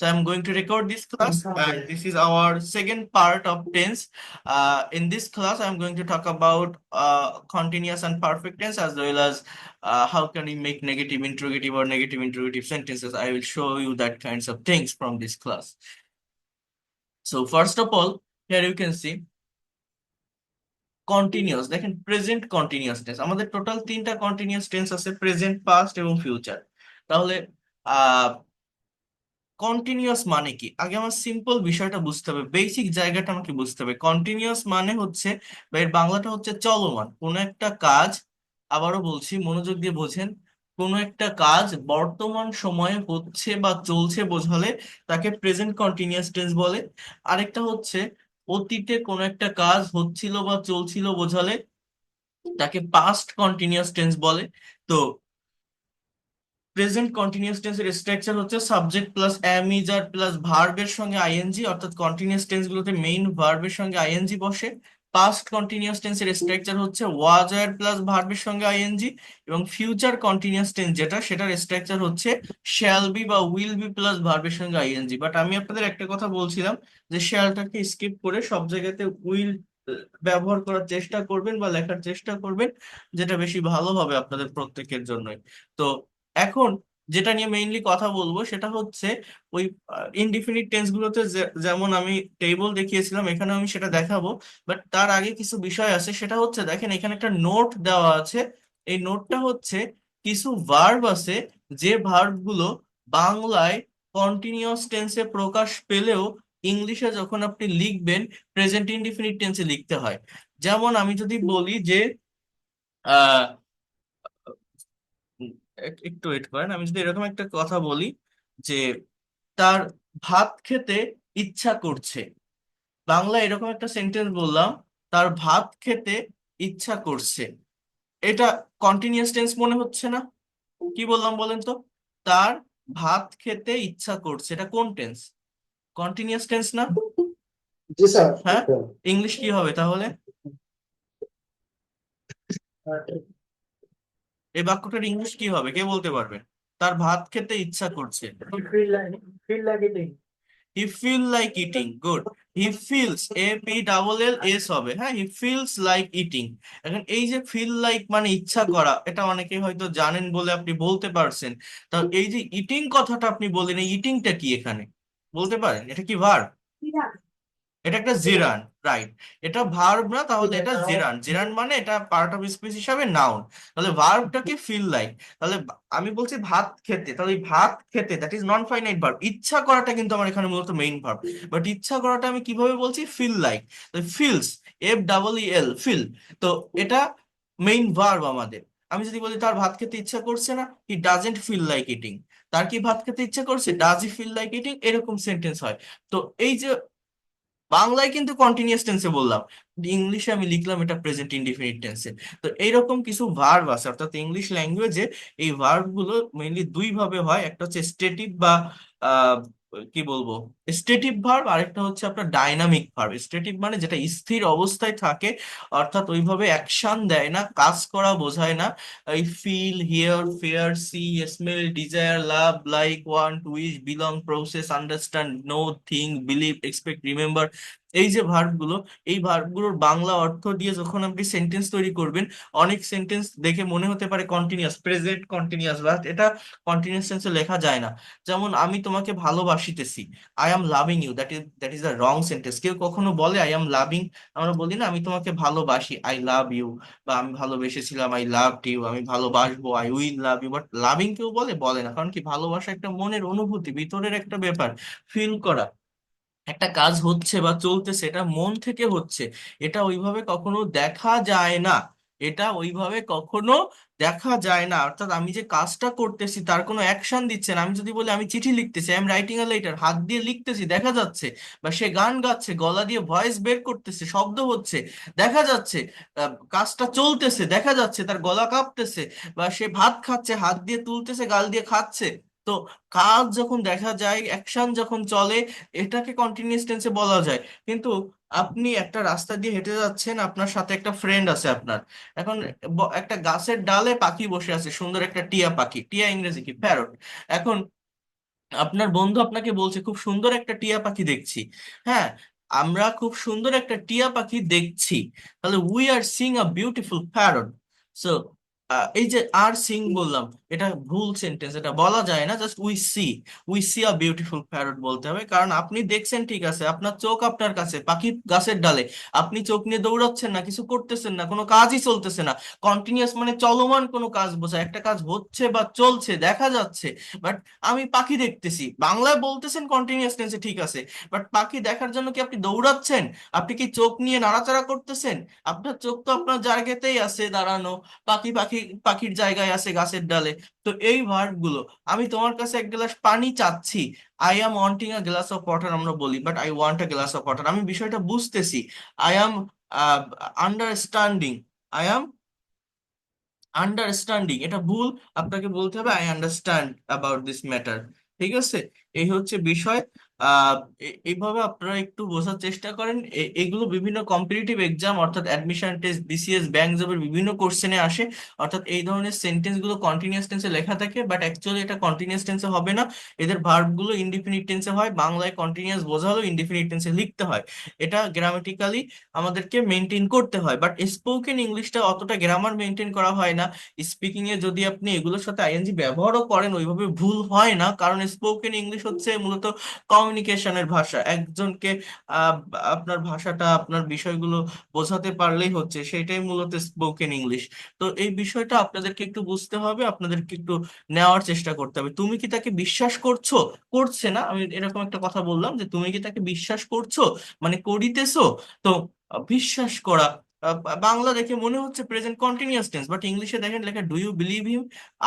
So I'm going to record this class, and this is our second part of tense. In this class, I'm going to talk about continuous and perfect tense, as well as how can we make negative interrogative or negative interrogative sentences. I will show you that kinds of things from this class. So first of all, here you can see continuous. দেখেন present continuous tense, আমাদের total তিনটা continuous tense আছে, present, past এবং future. তাহলে continuous মানে কি, আগে আমার সিম্পল বিষয়টা বুঝতে হবে, বেসিক জায়গাটা আমাকে বুঝতে হবে। কন্টিনিউয়াস মানে হচ্ছে, বা এর বাংলাটা হচ্ছে চলমান কোনো একটা কাজ। আবারও বলছি, মনোযোগ দিয়ে বোঝেন, কোনো একটা কাজ বর্তমান সময়ে হচ্ছে বা চলছে বোঝালে তাকে প্রেজেন্ট কন্টিনিউয়াস টেন্স বলে। আরেকটা হচ্ছে অতীতে কোনো একটা কাজ হচ্ছিল বা চলছিল বোঝালে তাকে পাস্ট কন্টিনিউয়াস টেন্স বলে। তো প্রেজেন্ট কন্টিনিউয়াস টেন্সের স্ট্রাকচার হচ্ছে subject plus am is are plus ভার্বের সঙ্গে আইএনজি, অর্থাৎ কন্টিনিউয়াস টেন্স গুলোতে মেইন ভার্বের সঙ্গে আইএনজি বসে। পাস্ট কন্টিনিউয়াস টেন্সের স্ট্রাকচার হচ্ছে ওয়াজ আর প্লাস ভার্বের সঙ্গে আইএনজি। এবং ফিউচার কন্টিনিউয়াস টেন্স যেটা, সেটার স্ট্রাকচার হচ্ছে শ্যাল বি বা উইল বি প্লাস ভার্বের সঙ্গে আইএনজি। বাট আমি আপনাদের একটা কথা বলছিলাম যে শ্যালটাকে স্কিপ করে সব জায়গাতে উইল ব্যবহার করার চেষ্টা করবেন বা লেখার চেষ্টা করবেন, যেটা বেশি ভালো হবে আপনাদের প্রত্যেকের জন্যই। তো এখন যেটা নিয়ে মেইনলি কথা বলবো সেটা হচ্ছে ওই ইনডিফিনিট টেন্স গুলোতে যেমন আমি টেবল দেখিয়েছিলাম, এখানে আমি সেটা দেখাবো। বাট তার আগে কিছু বিষয় আছে, সেটা হচ্ছে দেখেন এখানে একটা নোট দেওয়া আছে। এই নোটটা হচ্ছে কিছু ভার্ব আছে, যে ভার্ব গুলো বাংলায় কন্টিনিউয়াস টেন্সে প্রকাশ পেলেও ইংলিশে যখন আপনি লিখবেন প্রেজেন্ট ইনডিফিনিট টেন্সে লিখতে হয়। যেমন আমি যদি বলি যে আহ একটু ওয়েট করেন, আমি যদি এরকম একটা কথা বলি যে তার ভাত খেতে ইচ্ছা করছে, বাংলা এরকম একটা সেন্টেন্স বললাম, তার ভাত খেতে ইচ্ছা করছে। এটা কন্টিনিউয়াস টেন্স মনে হচ্ছে না? কি বললাম বলেন তো? তার ভাত খেতে ইচ্ছা করছে, এটা কোন টেন্স? কন্টিনিউয়াস টেন্স না? জি স্যার। হ্যাঁ, ইংলিশ কি হবে তাহলে? এই বাক্যটার ইংলিশ কি হবে, কে বলতে পারবে? তার ভাত খেতে ইচ্ছা করছে। He feel like eating, good. He feels, A P double L S হবে, হ্যাঁ, হি ফিলস লাইক ইটিং। এখন এই যে ফিল লাইক মানে ইচ্ছা করা, এটা অনেকে হয়তো জানেন বলে আপনি বলতে পারছেন। তা এই যে ইটিং কথাটা আপনি বললেন, এই ইটিংটা কি এখানে বলতে পারেন? এটা কি ভার্ব? এটা একটা জেরান, রাইট। এটা ভার্ব না, তাহলে এটা জেরান। জেরান মানে এটা পার্ট অফ স্পিচ হিসাবে নাউন। তাহলে ভার্বটাকে ফিল লাইক। তাহলে আমি বলছি ভাত খেতে, তাহলে এই ভাত খেতে that is non finite verb. ইচ্ছা করাটা কিন্তু আমার এখানে মূলত মেইন ভার্ব। বাট ইচ্ছা করাটা আমি কিভাবে বলছি? Feel like. Feels, F double E L, feel. তো এটা মেইন ভার্ব আমাদের। আমি যদি বলি তার ভাত খেতে ইচ্ছা করছে না, he doesn't feel like eating. তার কি ভাত খেতে ইচ্ছা করছে? Does he feel like eating, এরকম সেন্টেন্স হয়। তো এই যে বাংলায় কিন্তু কন্টিনিউয়াস টেন্সে বললাম, ইংলিশে আমি লিখলাম এটা প্রেজেন্ট ইনডিফিনিট টেন্সে। তো এইরকম কিছু ভার্ব আছে, অর্থাৎ ইংলিশ ল্যাঙ্গুয়েজে এই ভার্ব গুলো মেইনলি দুই ভাবে হয়। একটা হচ্ছে স্টেটিভ বা আহ, কি বলবো, স্টেটিভ ভার্ব, আরেকটা হচ্ছে আপনার ডাইনামিক ভার্ব। স্টেটিভ মানে যেটা স্থির অবস্থায় থাকে, অর্থাৎ ওইভাবে অ্যাকশন দেয় না, কাজ করা বোঝায় না। এই feel, hear, fear, see, smell, desire, love, like, want, wish, belong, process, understand, know, think, believe, expect, remember, এই যে ভার্ব গুলো, এই ভার্ব গুলোর বাংলা অর্থ দিয়ে যখন আপনি সেন্টেন্স তৈরি করবেন, অনেক সেন্টেন্স দেখে মনে হতে পারে কন্টিনিউয়াস, প্রেজেন্ট কন্টিনিউয়াস, বাট এটা কন্টিনিউয়াস টেন্সে লেখা যায় না। যেমন আমি তোমাকে ভালোবাসিতেছি, I am loving you, that is the wrong sentence. কেউ কখনো বলে আই এম লাভিং? আমরা বলি না আমি তোমাকে ভালোবাসি, আই লাভ ইউ। বা আমি ভালোবেসেছিলাম, আই লাভ ইউ। আমি ভালোবাসবো, I will love you. But loving কেউ বলে? বলে না। কারণ কি, ভালোবাসা একটা মনের অনুভূতি, ভিতরের একটা ব্যাপার, ফিল করা। একটা কাজ হচ্ছে বা চলতেছে, এটা মন থেকে হচ্ছে, এটা ওইভাবে কখনো দেখা যায় না। এটা ওইভাবে কখনো দেখা যায় না, অর্থাৎ আমি যে কাজটা করতেছি তার কোনো অ্যাকশন দিচ্ছে না। আমি যদি বলি আমি চিঠি লিখতেছি, I am writing a letter, হাত দিয়ে লিখতেছি, দেখা যাচ্ছে। বা সে গান গাচ্ছে, গলা দিয়ে ভয়েস বের করতেছে, শব্দ হচ্ছে, দেখা যাচ্ছে। কাজটা চলতেছে, দেখা যাচ্ছে, তার গলা কাঁপতেছে। বা সে ভাত খাচ্ছে, হাত দিয়ে তুলতেছে, গাল দিয়ে খাচ্ছে। তো কাজ যখন দেখা যায়, অ্যাকশন যখন চলে, এটাকে কন্টিনিউয়াস টেন্সে বলা যায়। কিন্তু আপনি একটা রাস্তা দিয়ে হেঁটে যাচ্ছেন, আপনার সাথে একটা ফ্রেন্ড আছে আপনার। এখন একটা গাছের ডালে পাখি বসে আছে, সুন্দর একটা টিয়া পাখি। টিয়া ইংরেজি কি? প্যারট। এখন আপনার বন্ধু আপনাকে বলছে খুব সুন্দর একটা টিয়া পাখি দেখছি। হ্যাঁ, আমরা খুব সুন্দর একটা টিয়া পাখি দেখছি, তাহলে we are Singh a beautiful parrot. So এই যে আর সিং বললাম, এটা ভুল সেন্টেন্স, এটা বলা যায় না, just we see a beautiful parrot বলতে হবে, কারণ আপনি দেখছেন ঠিক আছে, আপনার চোখ আপনার কাছে, পাখি গাছের ডালে, আপনি চোখ নিয়ে দৌড়াচ্ছেন না, কিছু করতেছেন না, কোনো কাজই চলতেছে না। কন্টিনিউয়াস মানে চলমান কোনো কাজ বোঝায়, একটা কাজ হচ্ছে বা চলছে দেখা যাচ্ছে, বাট আমি পাখি দেখতেছি, বাংলায় বলতেছেন কন্টিনিউয়াস টেন্সে ঠিক আছে, বাট পাখি দেখার জন্য কি আপনি দৌড়াচ্ছেন? আপনি কি চোখ নিয়ে নাড়াচাড়া করতেছেন? আপনার চোখ তো আপনার জায়গাতেই আছে দাঁড়ানো, পাখি পাখি পাখির জায়গায় আছে গাছের ডালে। তো এই ভার্ব গুলো, আমি তোমার কাছে এক গ্লাস পানি চাচ্ছি, I am wanting a glass of water আমরা বলি, but I want a glass of water, আমি বিষয়টা বুঝতেছি। I am understanding, I am understanding, এটা ভুল, আপনাকে বলতে হবে I understand about this matter. ঠিক আছে, এই হচ্ছে বিষয়। আহ এইভাবে আপনারা একটু বোঝার চেষ্টা করেন, এগুলো বিভিন্ন কম্পিটিটিভ এক্সাম অর্থাৎ অ্যাডমিশন টেস্ট, বিসিএস, ব্যাংক জবের বিভিন্ন কোশ্চেনে আসে। অর্থাৎ এই ধরনের সেন্টেন্স গুলো কন্টিনিউয়াস টেন্সে লেখা থাকে, বাট অ্যাকচুয়ালি এটা কন্টিনিউয়াস টেন্সে হবে না, এদের ভার্ব গুলো ইনডিফিনিট টেন্সে হয়, বাংলায় কন্টিনিউয়াস বোঝালেও ইনডিফিনিট টেন্সে লিখতে হয়। এটা গ্রামাটিক্যালি আমাদেরকে মেনটেন করতে হয়, বাট স্পোকেন ইংলিশটা অতটা গ্রামার মেনটেন করা হয় না। স্পিকিং এ যদি আপনি এগুলোর সাথে আইএনজি ব্যবহারও করেন ওইভাবে ভুল হয় না, কারণ স্পোকেন ইংলিশ হচ্ছে মূলত কমিউনিকেশনের ভাষা, একজনকে আহ, আপনার ভাষাটা আপনার বিষয়গুলো বোঝাতে পারলেই হচ্ছে, সেটাই মূলত স্পোকেন ইংলিশ। তো এই বিষয়টা আপনাদেরকে একটু বুঝতে হবে, আপনাদেরকে একটু নেওয়ার চেষ্টা করতে হবে। তুমি কি তাকে বিশ্বাস করছো? করছে না, আমি এরকম একটা কথা বললাম যে তুমি কি তাকে বিশ্বাস করছো, মানে করিতেছো। তো বিশ্বাস করা, বাংলা দেখে মনে হচ্ছে প্রেজেন্ট কন্টিনিউয়াস টেন্স, বাট ইংলিশে দেখেন লেখা do you believe him,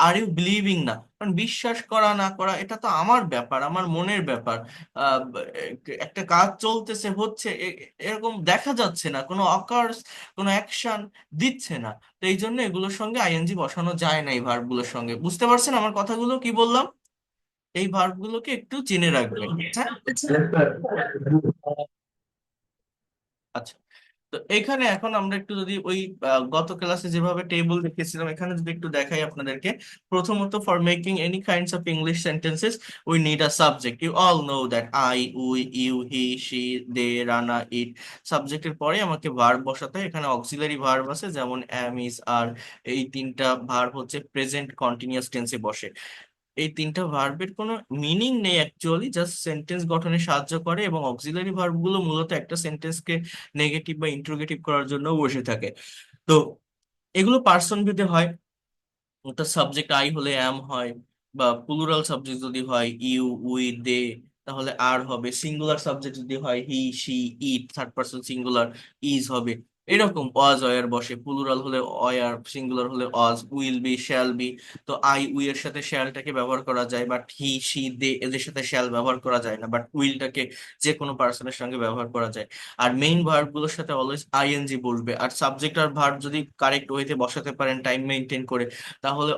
are you believing না, কারণ বিশ্বাস করা না করা এটা তো আমার ব্যাপার, আমার মনের ব্যাপার। আহ, একটা কাজ চলতেছে হচ্ছে এরকম দেখা যাচ্ছে না, কোনো অকার্স, কোনো অ্যাকশন দিচ্ছে না, তো এই জন্য এগুলোর সঙ্গে আইএনজি বসানো যায় না এই ভার্ব গুলোর সঙ্গে। বুঝতে পারছেন আমার কথাগুলো কি বললাম? এই ভার্ব গুলোকে একটু চিনে রাখবেন। হ্যাঁ, আচ্ছা। তো এখানে এখন আমরা একটু যদি ওই গত ক্লাসে যেভাবে টেবিল দেখেছিলাম এখানে যদি একটু দেখাই আপনাদেরকে। প্রথমত, for making any kinds of English sentences we need a subject, you all know that, I, we, you, he, she, they, Rana, it. সাবজেক্টের পরে আমাকে ভার্ব বসাতে হয়, এখানে অক্সিলারি ভার্ব আছে যেমন অ্যাম, ইজ, আর। এই তিনটা ভার্ব হচ্ছে প্রেজেন্ট কন্টিনিউয়াস টেন্সে বসে। এই তিনটা ভার্বের কোনো মিনিং নেই অ্যাকচুয়ালি, জাস্ট সেন্টেন্স গঠনে সাহায্য করে, এবং অক্সিলারি ভার্ব গুলো মূলত একটা সেন্টেন্সকে নেগেটিভ বা ইন্টারোগেটিভ করার জন্য বসে থাকে। তো এগুলো পার্সন ভেদে হয়, ওটা সাবজেক্ট আই হলে অ্যাম হয়, বা প্লুরাল সাবজেক্ট যদি হয় ইউ, উই, দে, তাহলে আর হবে। সিঙ্গুলার সাবজেক্ট যদি হয় he, she, it, third person singular is হবে। এরকম ওয়াজ অয়ার বসে, প্লুরাল হলে অয়ার, সিঙ্গুলার হলে was, will be, shall be. তো আই, উই এর সাথে শ্যালটাকে ব্যবহার করা যায়, বাট হি, শি, দে এদের সাথে শ্যাল ব্যবহার করা যায় না, বাট উইলটাকে যে কোনো পার্সনের সঙ্গে ব্যবহার করা যায়। আর মেইন ভার্ব গুলোর সাথে অলওয়েজ আইএনজি বসবে, আর সাবজেক্ট আর ভার্ব যদি কারেক্ট ওয়েতে বসাতে পারেন টাইম মেনটেন করে, তাহলে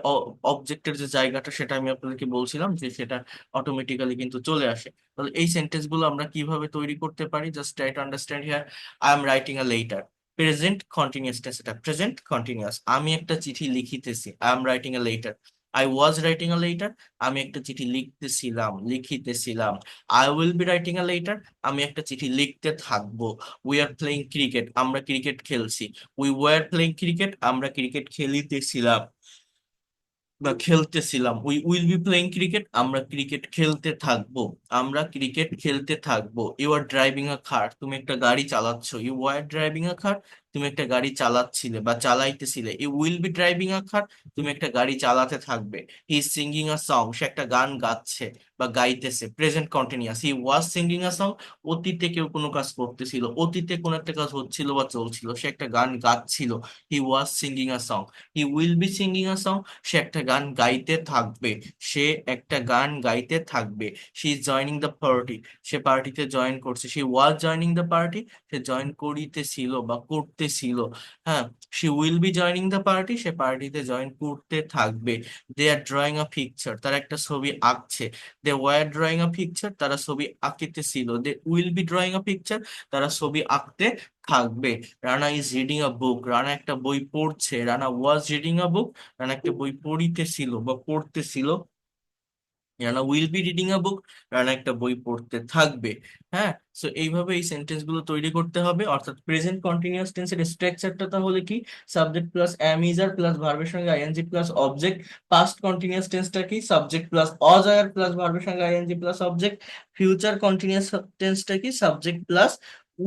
অবজেক্টের যে জায়গাটা সেটা আমি আপনাদেরকে বলছিলাম যে সেটা অটোমেটিক্যালি কিন্তু চলে আসে। তাহলে এই সেন্টেন্স গুলো আমরা কিভাবে তৈরি করতে পারি, just try to understand here. I am writing a letter, present continuous tense, এটা প্রেজেন্ট কন্টিনিউয়াস, আমি একটা চিঠি লিখিতেছি, I am writing a letter. I was writing a letter, আমি একটা চিঠি লিখতেছিলাম, লিখিতেছিলাম। I will be writing a letter, আমি একটা চিঠি লিখতে থাকবো। উই আর প্লেইং ক্রিকেট, আমরা ক্রিকেট খেলছি। উই ওয়ার প্লেইং ক্রিকেট, আমরা ক্রিকেট খেলিতেছিলাম বা খেলতেছিলাম। We will be playing cricket, আমরা ক্রিকেট খেলতে থাকবো, আমরা ক্রিকেট খেলতে থাকবো। You R driving a car, তুমি একটা গাড়ি চালাচ্ছ। You were driving a car, তুমি একটা গাড়ি চালাচ্ছিলে বা চালাইতেছিলে। You will be driving a car, তুমি একটা গাড়ি চালাতে থাকবে। He is singing a song, সে একটা গান গাচ্ছে বা গাইতেছে, present continuous. He was singing a song, অতীতে কেউ কোনো কাজ করতেছিল, অতীতে কোনো একটা কাজ হচ্ছিল বা চলছিল, সে একটা গান গাচ্ছিল। He was singing a song. He will be singing a song, সে একটা গান গাইতে থাকবে, সে একটা গান গাইতে থাকবে। She is joining the party, সে পার্টিতে জয়েন করছে। She was joining the party, সে জয়েন করিতেছিল বা করতেছিল। হ্যাঁ, she will be joining the party, সে পার্টিতে জয়েন করতে থাকবে। দে আর ড্রয়িং আ পিকচার, তারা একটা ছবি আঁকছে। They were drawing a picture, তারা ছবি আঁকিতেছিল। They will be drawing a picture, তারা ছবি আঁকতে থাকবে। Rana is reading a book, Rana একটা বই পড়ছে। Rana was reading a book, Rana একটা বই পড়িতেছিল বা পড়তেছিল। Rana will be reading a book, Rana একটা বই পড়তে থাকবে। হ্যাঁ, সো এইভাবে এই সেন্টেন্স গুলো তৈরি করতে হবে। অর্থাৎ প্রেজেন্ট কন্টিনিউয়াস টেন্সের স্ট্রাকচারটা তাহলে কি? Subject plus am is are plus ভার্বের সঙ্গে ING plus object. Past continuous টেন্সটা কি? Subject plus was are plus ভার্বের সঙ্গে ING plus object. Future continuous টেন্সটা কি? Subject plus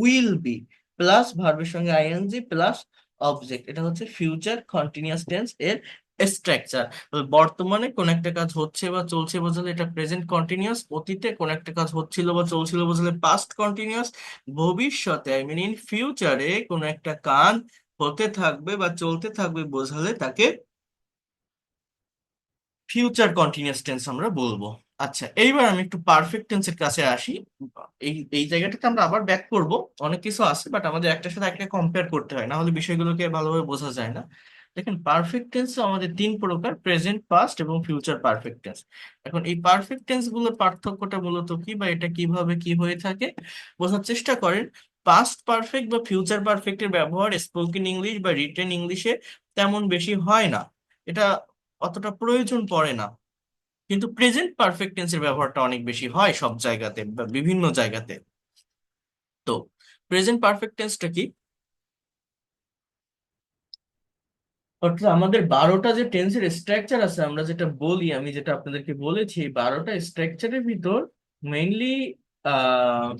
will be plus ভার্বের সঙ্গে আইএনজি প্লাস অবজেক্ট। এটা হচ্ছে ফিউচার কন্টিনিউয়াস টেন্স এর স্ট্রাকচার। বর্তমানে কোন একটা কাজ হচ্ছে বা চলছে বোঝালে এটা প্রেজেন্ট কন্টিনিউয়াস, অতীতে কোন একটা কাজ হচ্ছিল বা চলছিল বোঝালে পাস্ট কন্টিনিউয়াস, ভবিষ্যতে আই মিন ইন ফিউচারে কোন একটা কাজ হতে থাকবে বা চলতে থাকবে বোঝালে তাকে ফিউচার কন্টিনিউয়াস টেন্স আমরা বলবো। আচ্ছা, এইবার আমি একটু পারফেক্ট টেন্সের কাছে আসি। এই এই জায়গাটাতে আমরা আবার ব্যাক করব, অনেক কিছু আছে বাট আমাদের একটার সাথে একটা কম্পেয়ার করতে হয়, না হলে বিষয়গুলোকে ভালোভাবে বোঝা যায় না। দেখেন, পারফেক্ট টেন্স আমাদের তিন প্রকার: প্রেজেন্ট, পাস্ট এবং ফিউচার পারফেক্ট টেন্স। এখন এই পারফেক্ট টেন্স গুলোর পার্থক্যটা মূলত কি, বা এটা কিভাবে কি হয়ে থাকে বোঝার চেষ্টা করেন। পাস্ট পারফেক্ট বা ফিউচার পারফেক্টের ব্যবহার স্পোকেন ইংলিশ বা রিটেন ইংলিশে তেমন বেশি হয় না, এটা অতটা প্রয়োজন পড়ে না। কিন্তু প্রেজেন্ট পারফেক্ট টেন্সের ব্যবহারটা অনেক বেশি হয় সব জায়গাতে বা বিভিন্ন জায়গাতে। তো প্রেজেন্ট পারফেক্ট টেন্সটা কি? অর্থাৎ আমাদের 12টা যে টেন্সের স্ট্রাকচার আছে, আমরা যেটা বলি, আমি যেটা আপনাদেরকে বলেছি, এই 12টা স্ট্রাকচারের ভিতর মেইনলি আহ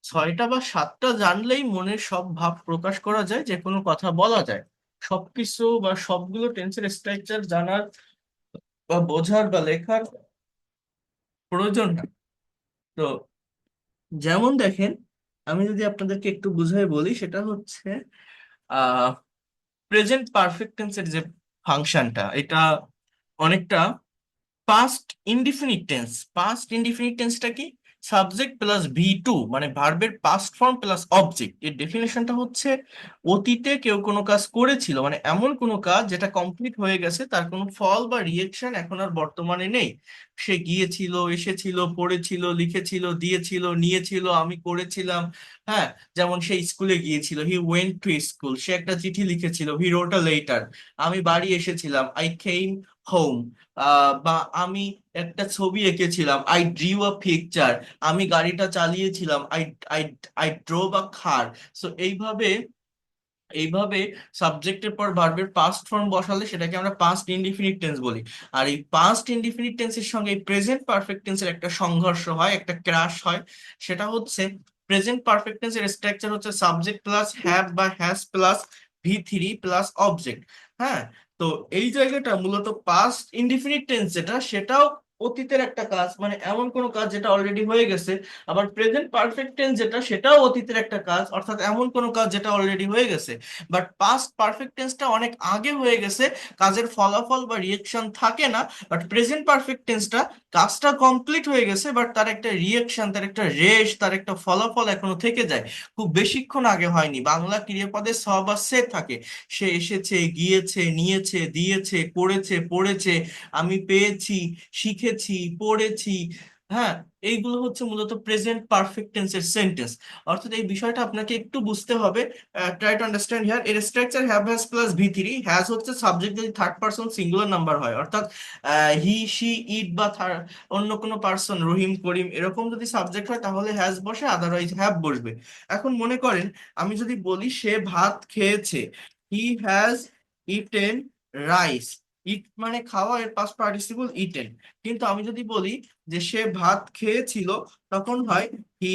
6টা বা 7টা জানলেই মনের সব ভাব প্রকাশ করা যায়, যে কোনো কথা বলা যায়। সবকিছু বা সবগুলো টেন্সের স্ট্রাকচার জানার বা বোঝার বা লেখার প্রয়োজন না। তো যেমন দেখেন, আমি যদি আপনাদেরকে একটু বুঝাই বলি, সেটা হচ্ছে আহ প্রেজেন্ট পারফেক্ট টেন্সের যে ফাংশনটা, এটা অনেকটা past indefinite tense. Past indefinite টেন্সটা কি? সাবজেক্ট প্লাস ভি টু, মানে ভার্বের পাস্ট ফর্ম প্লাস অবজেক্ট। এর ডেফিনেশনটা হচ্ছে অতীতে কেউ কোনো কাজ করেছিল, মানে এমন কোনো কাজ যেটা কমপ্লিট হয়ে গেছে, তার কোনো ফল বা রিয়েকশন এখন আর বর্তমানে নেই। সে গিয়েছিল, এসেছিল, পড়েছিল, লিখেছিল, দিয়েছিল, নিয়েছিল, আমি করেছিলাম। হ্যাঁ, যেমন সে স্কুলে গিয়েছিল, হি ওয়েন্ট টু স্কুল। সে একটা চিঠি লিখেছিল, হি রোট আ লেটার। আমি বাড়ি এসেছিলাম, আই কেম হোম। বা আমি একটা ছবি এঁকেছিলাম, আই ড্রিউ আ পিকচার। আমি গাড়িটা চালিয়েছিলাম, I I I drove a car. So এইভাবে এইভাবে সাবজেক্টের পর ভার্বের পাস্ট ফর্ম বসালে সেটাকে আমরা পাস্ট ইনডিফিনিট টেন্স বলি। আর এই পাস্ট ইনডিফিনিট টেন্সের সঙ্গে এই প্রেজেন্ট পারফেক্ট টেন্সের একটা সংঘর্ষ হয়, একটা ক্রাশ হয়। সেটা হচ্ছে প্রেজেন্ট পারফেক্ট টেন্সের স্ট্রাকচার হচ্ছে সাবজেক্ট প্লাস হ্যাভ বা has plus V three plus object. হ্যাঁ, তো এই জায়গাটা মূলত পাস্ট ইনডিফিনিট টেন্স যেটা, সেটাও অতীতের একটা কাজ, মানে এমন কোনো কাজ যেটা অলরেডি হয়ে গেছে। আবার প্রেজেন্ট পারফেক্ট টেন্স যেটা, সেটাও অতীতের একটা কাজ, অর্থাৎ এমন কোনো কাজ যেটা অলরেডি হয়ে গেছে। বাট পাস্ট পারফেক্ট টেন্সটা অনেক আগে হয়ে গেছে, কাজের ফলাফল বা রিয়েকশন থাকে না। বাট প্রেজেন্ট পারফেক্ট টেন্সটা কাজটা কমপ্লিট হয়ে গেছে, বাট তার একটা রিয়েকশন, তার একটা রেশ, তার একটা ফলাফল এখনো থেকে যায়। খুব বেশিক্ষণ আগে হয়নি। বাংলা ক্রিয়াপদে স বা সে থাকে। সে এসেছে, গিয়েছে, নিয়েছে, দিয়েছে, করেছে, পড়েছে, আমি পেয়েছি, শিখেছি, পড়েছি। হ্যাঁ, এইগুলো হচ্ছে মূলত প্রেজেন্ট পারফেক্ট টেন্সের সেন্টেন্স। অর্থাৎ এই বিষয়টা আপনাকে একটু বুঝতে হবে। Try to understand here. এর structure have has plus V three. হ্যাজ হচ্ছে সাবজেক্ট যদি থার্ড পারসন সিঙ্গুলার নাম্বার হয়, অর্থাৎ হি, শি, ইট বা অন্য কোনো পার্সন, রহিম, করিম, এরকম যদি সাবজেক্ট হয় তাহলে হ্যাজ বসে, আদারওয়াইজ হ্যাভ বসবে। এখন মনে করেন আমি যদি বলি সে ভাত খেয়েছে, হি হ্যাজ ইটেন রাইস। ইট মানে খাওয়া, এর পাস্ট পার্টিসিপল ইটেন। কিন্তু আমি যদি বলি যে সে ভাত খেয়েছিল, তখন হয় হি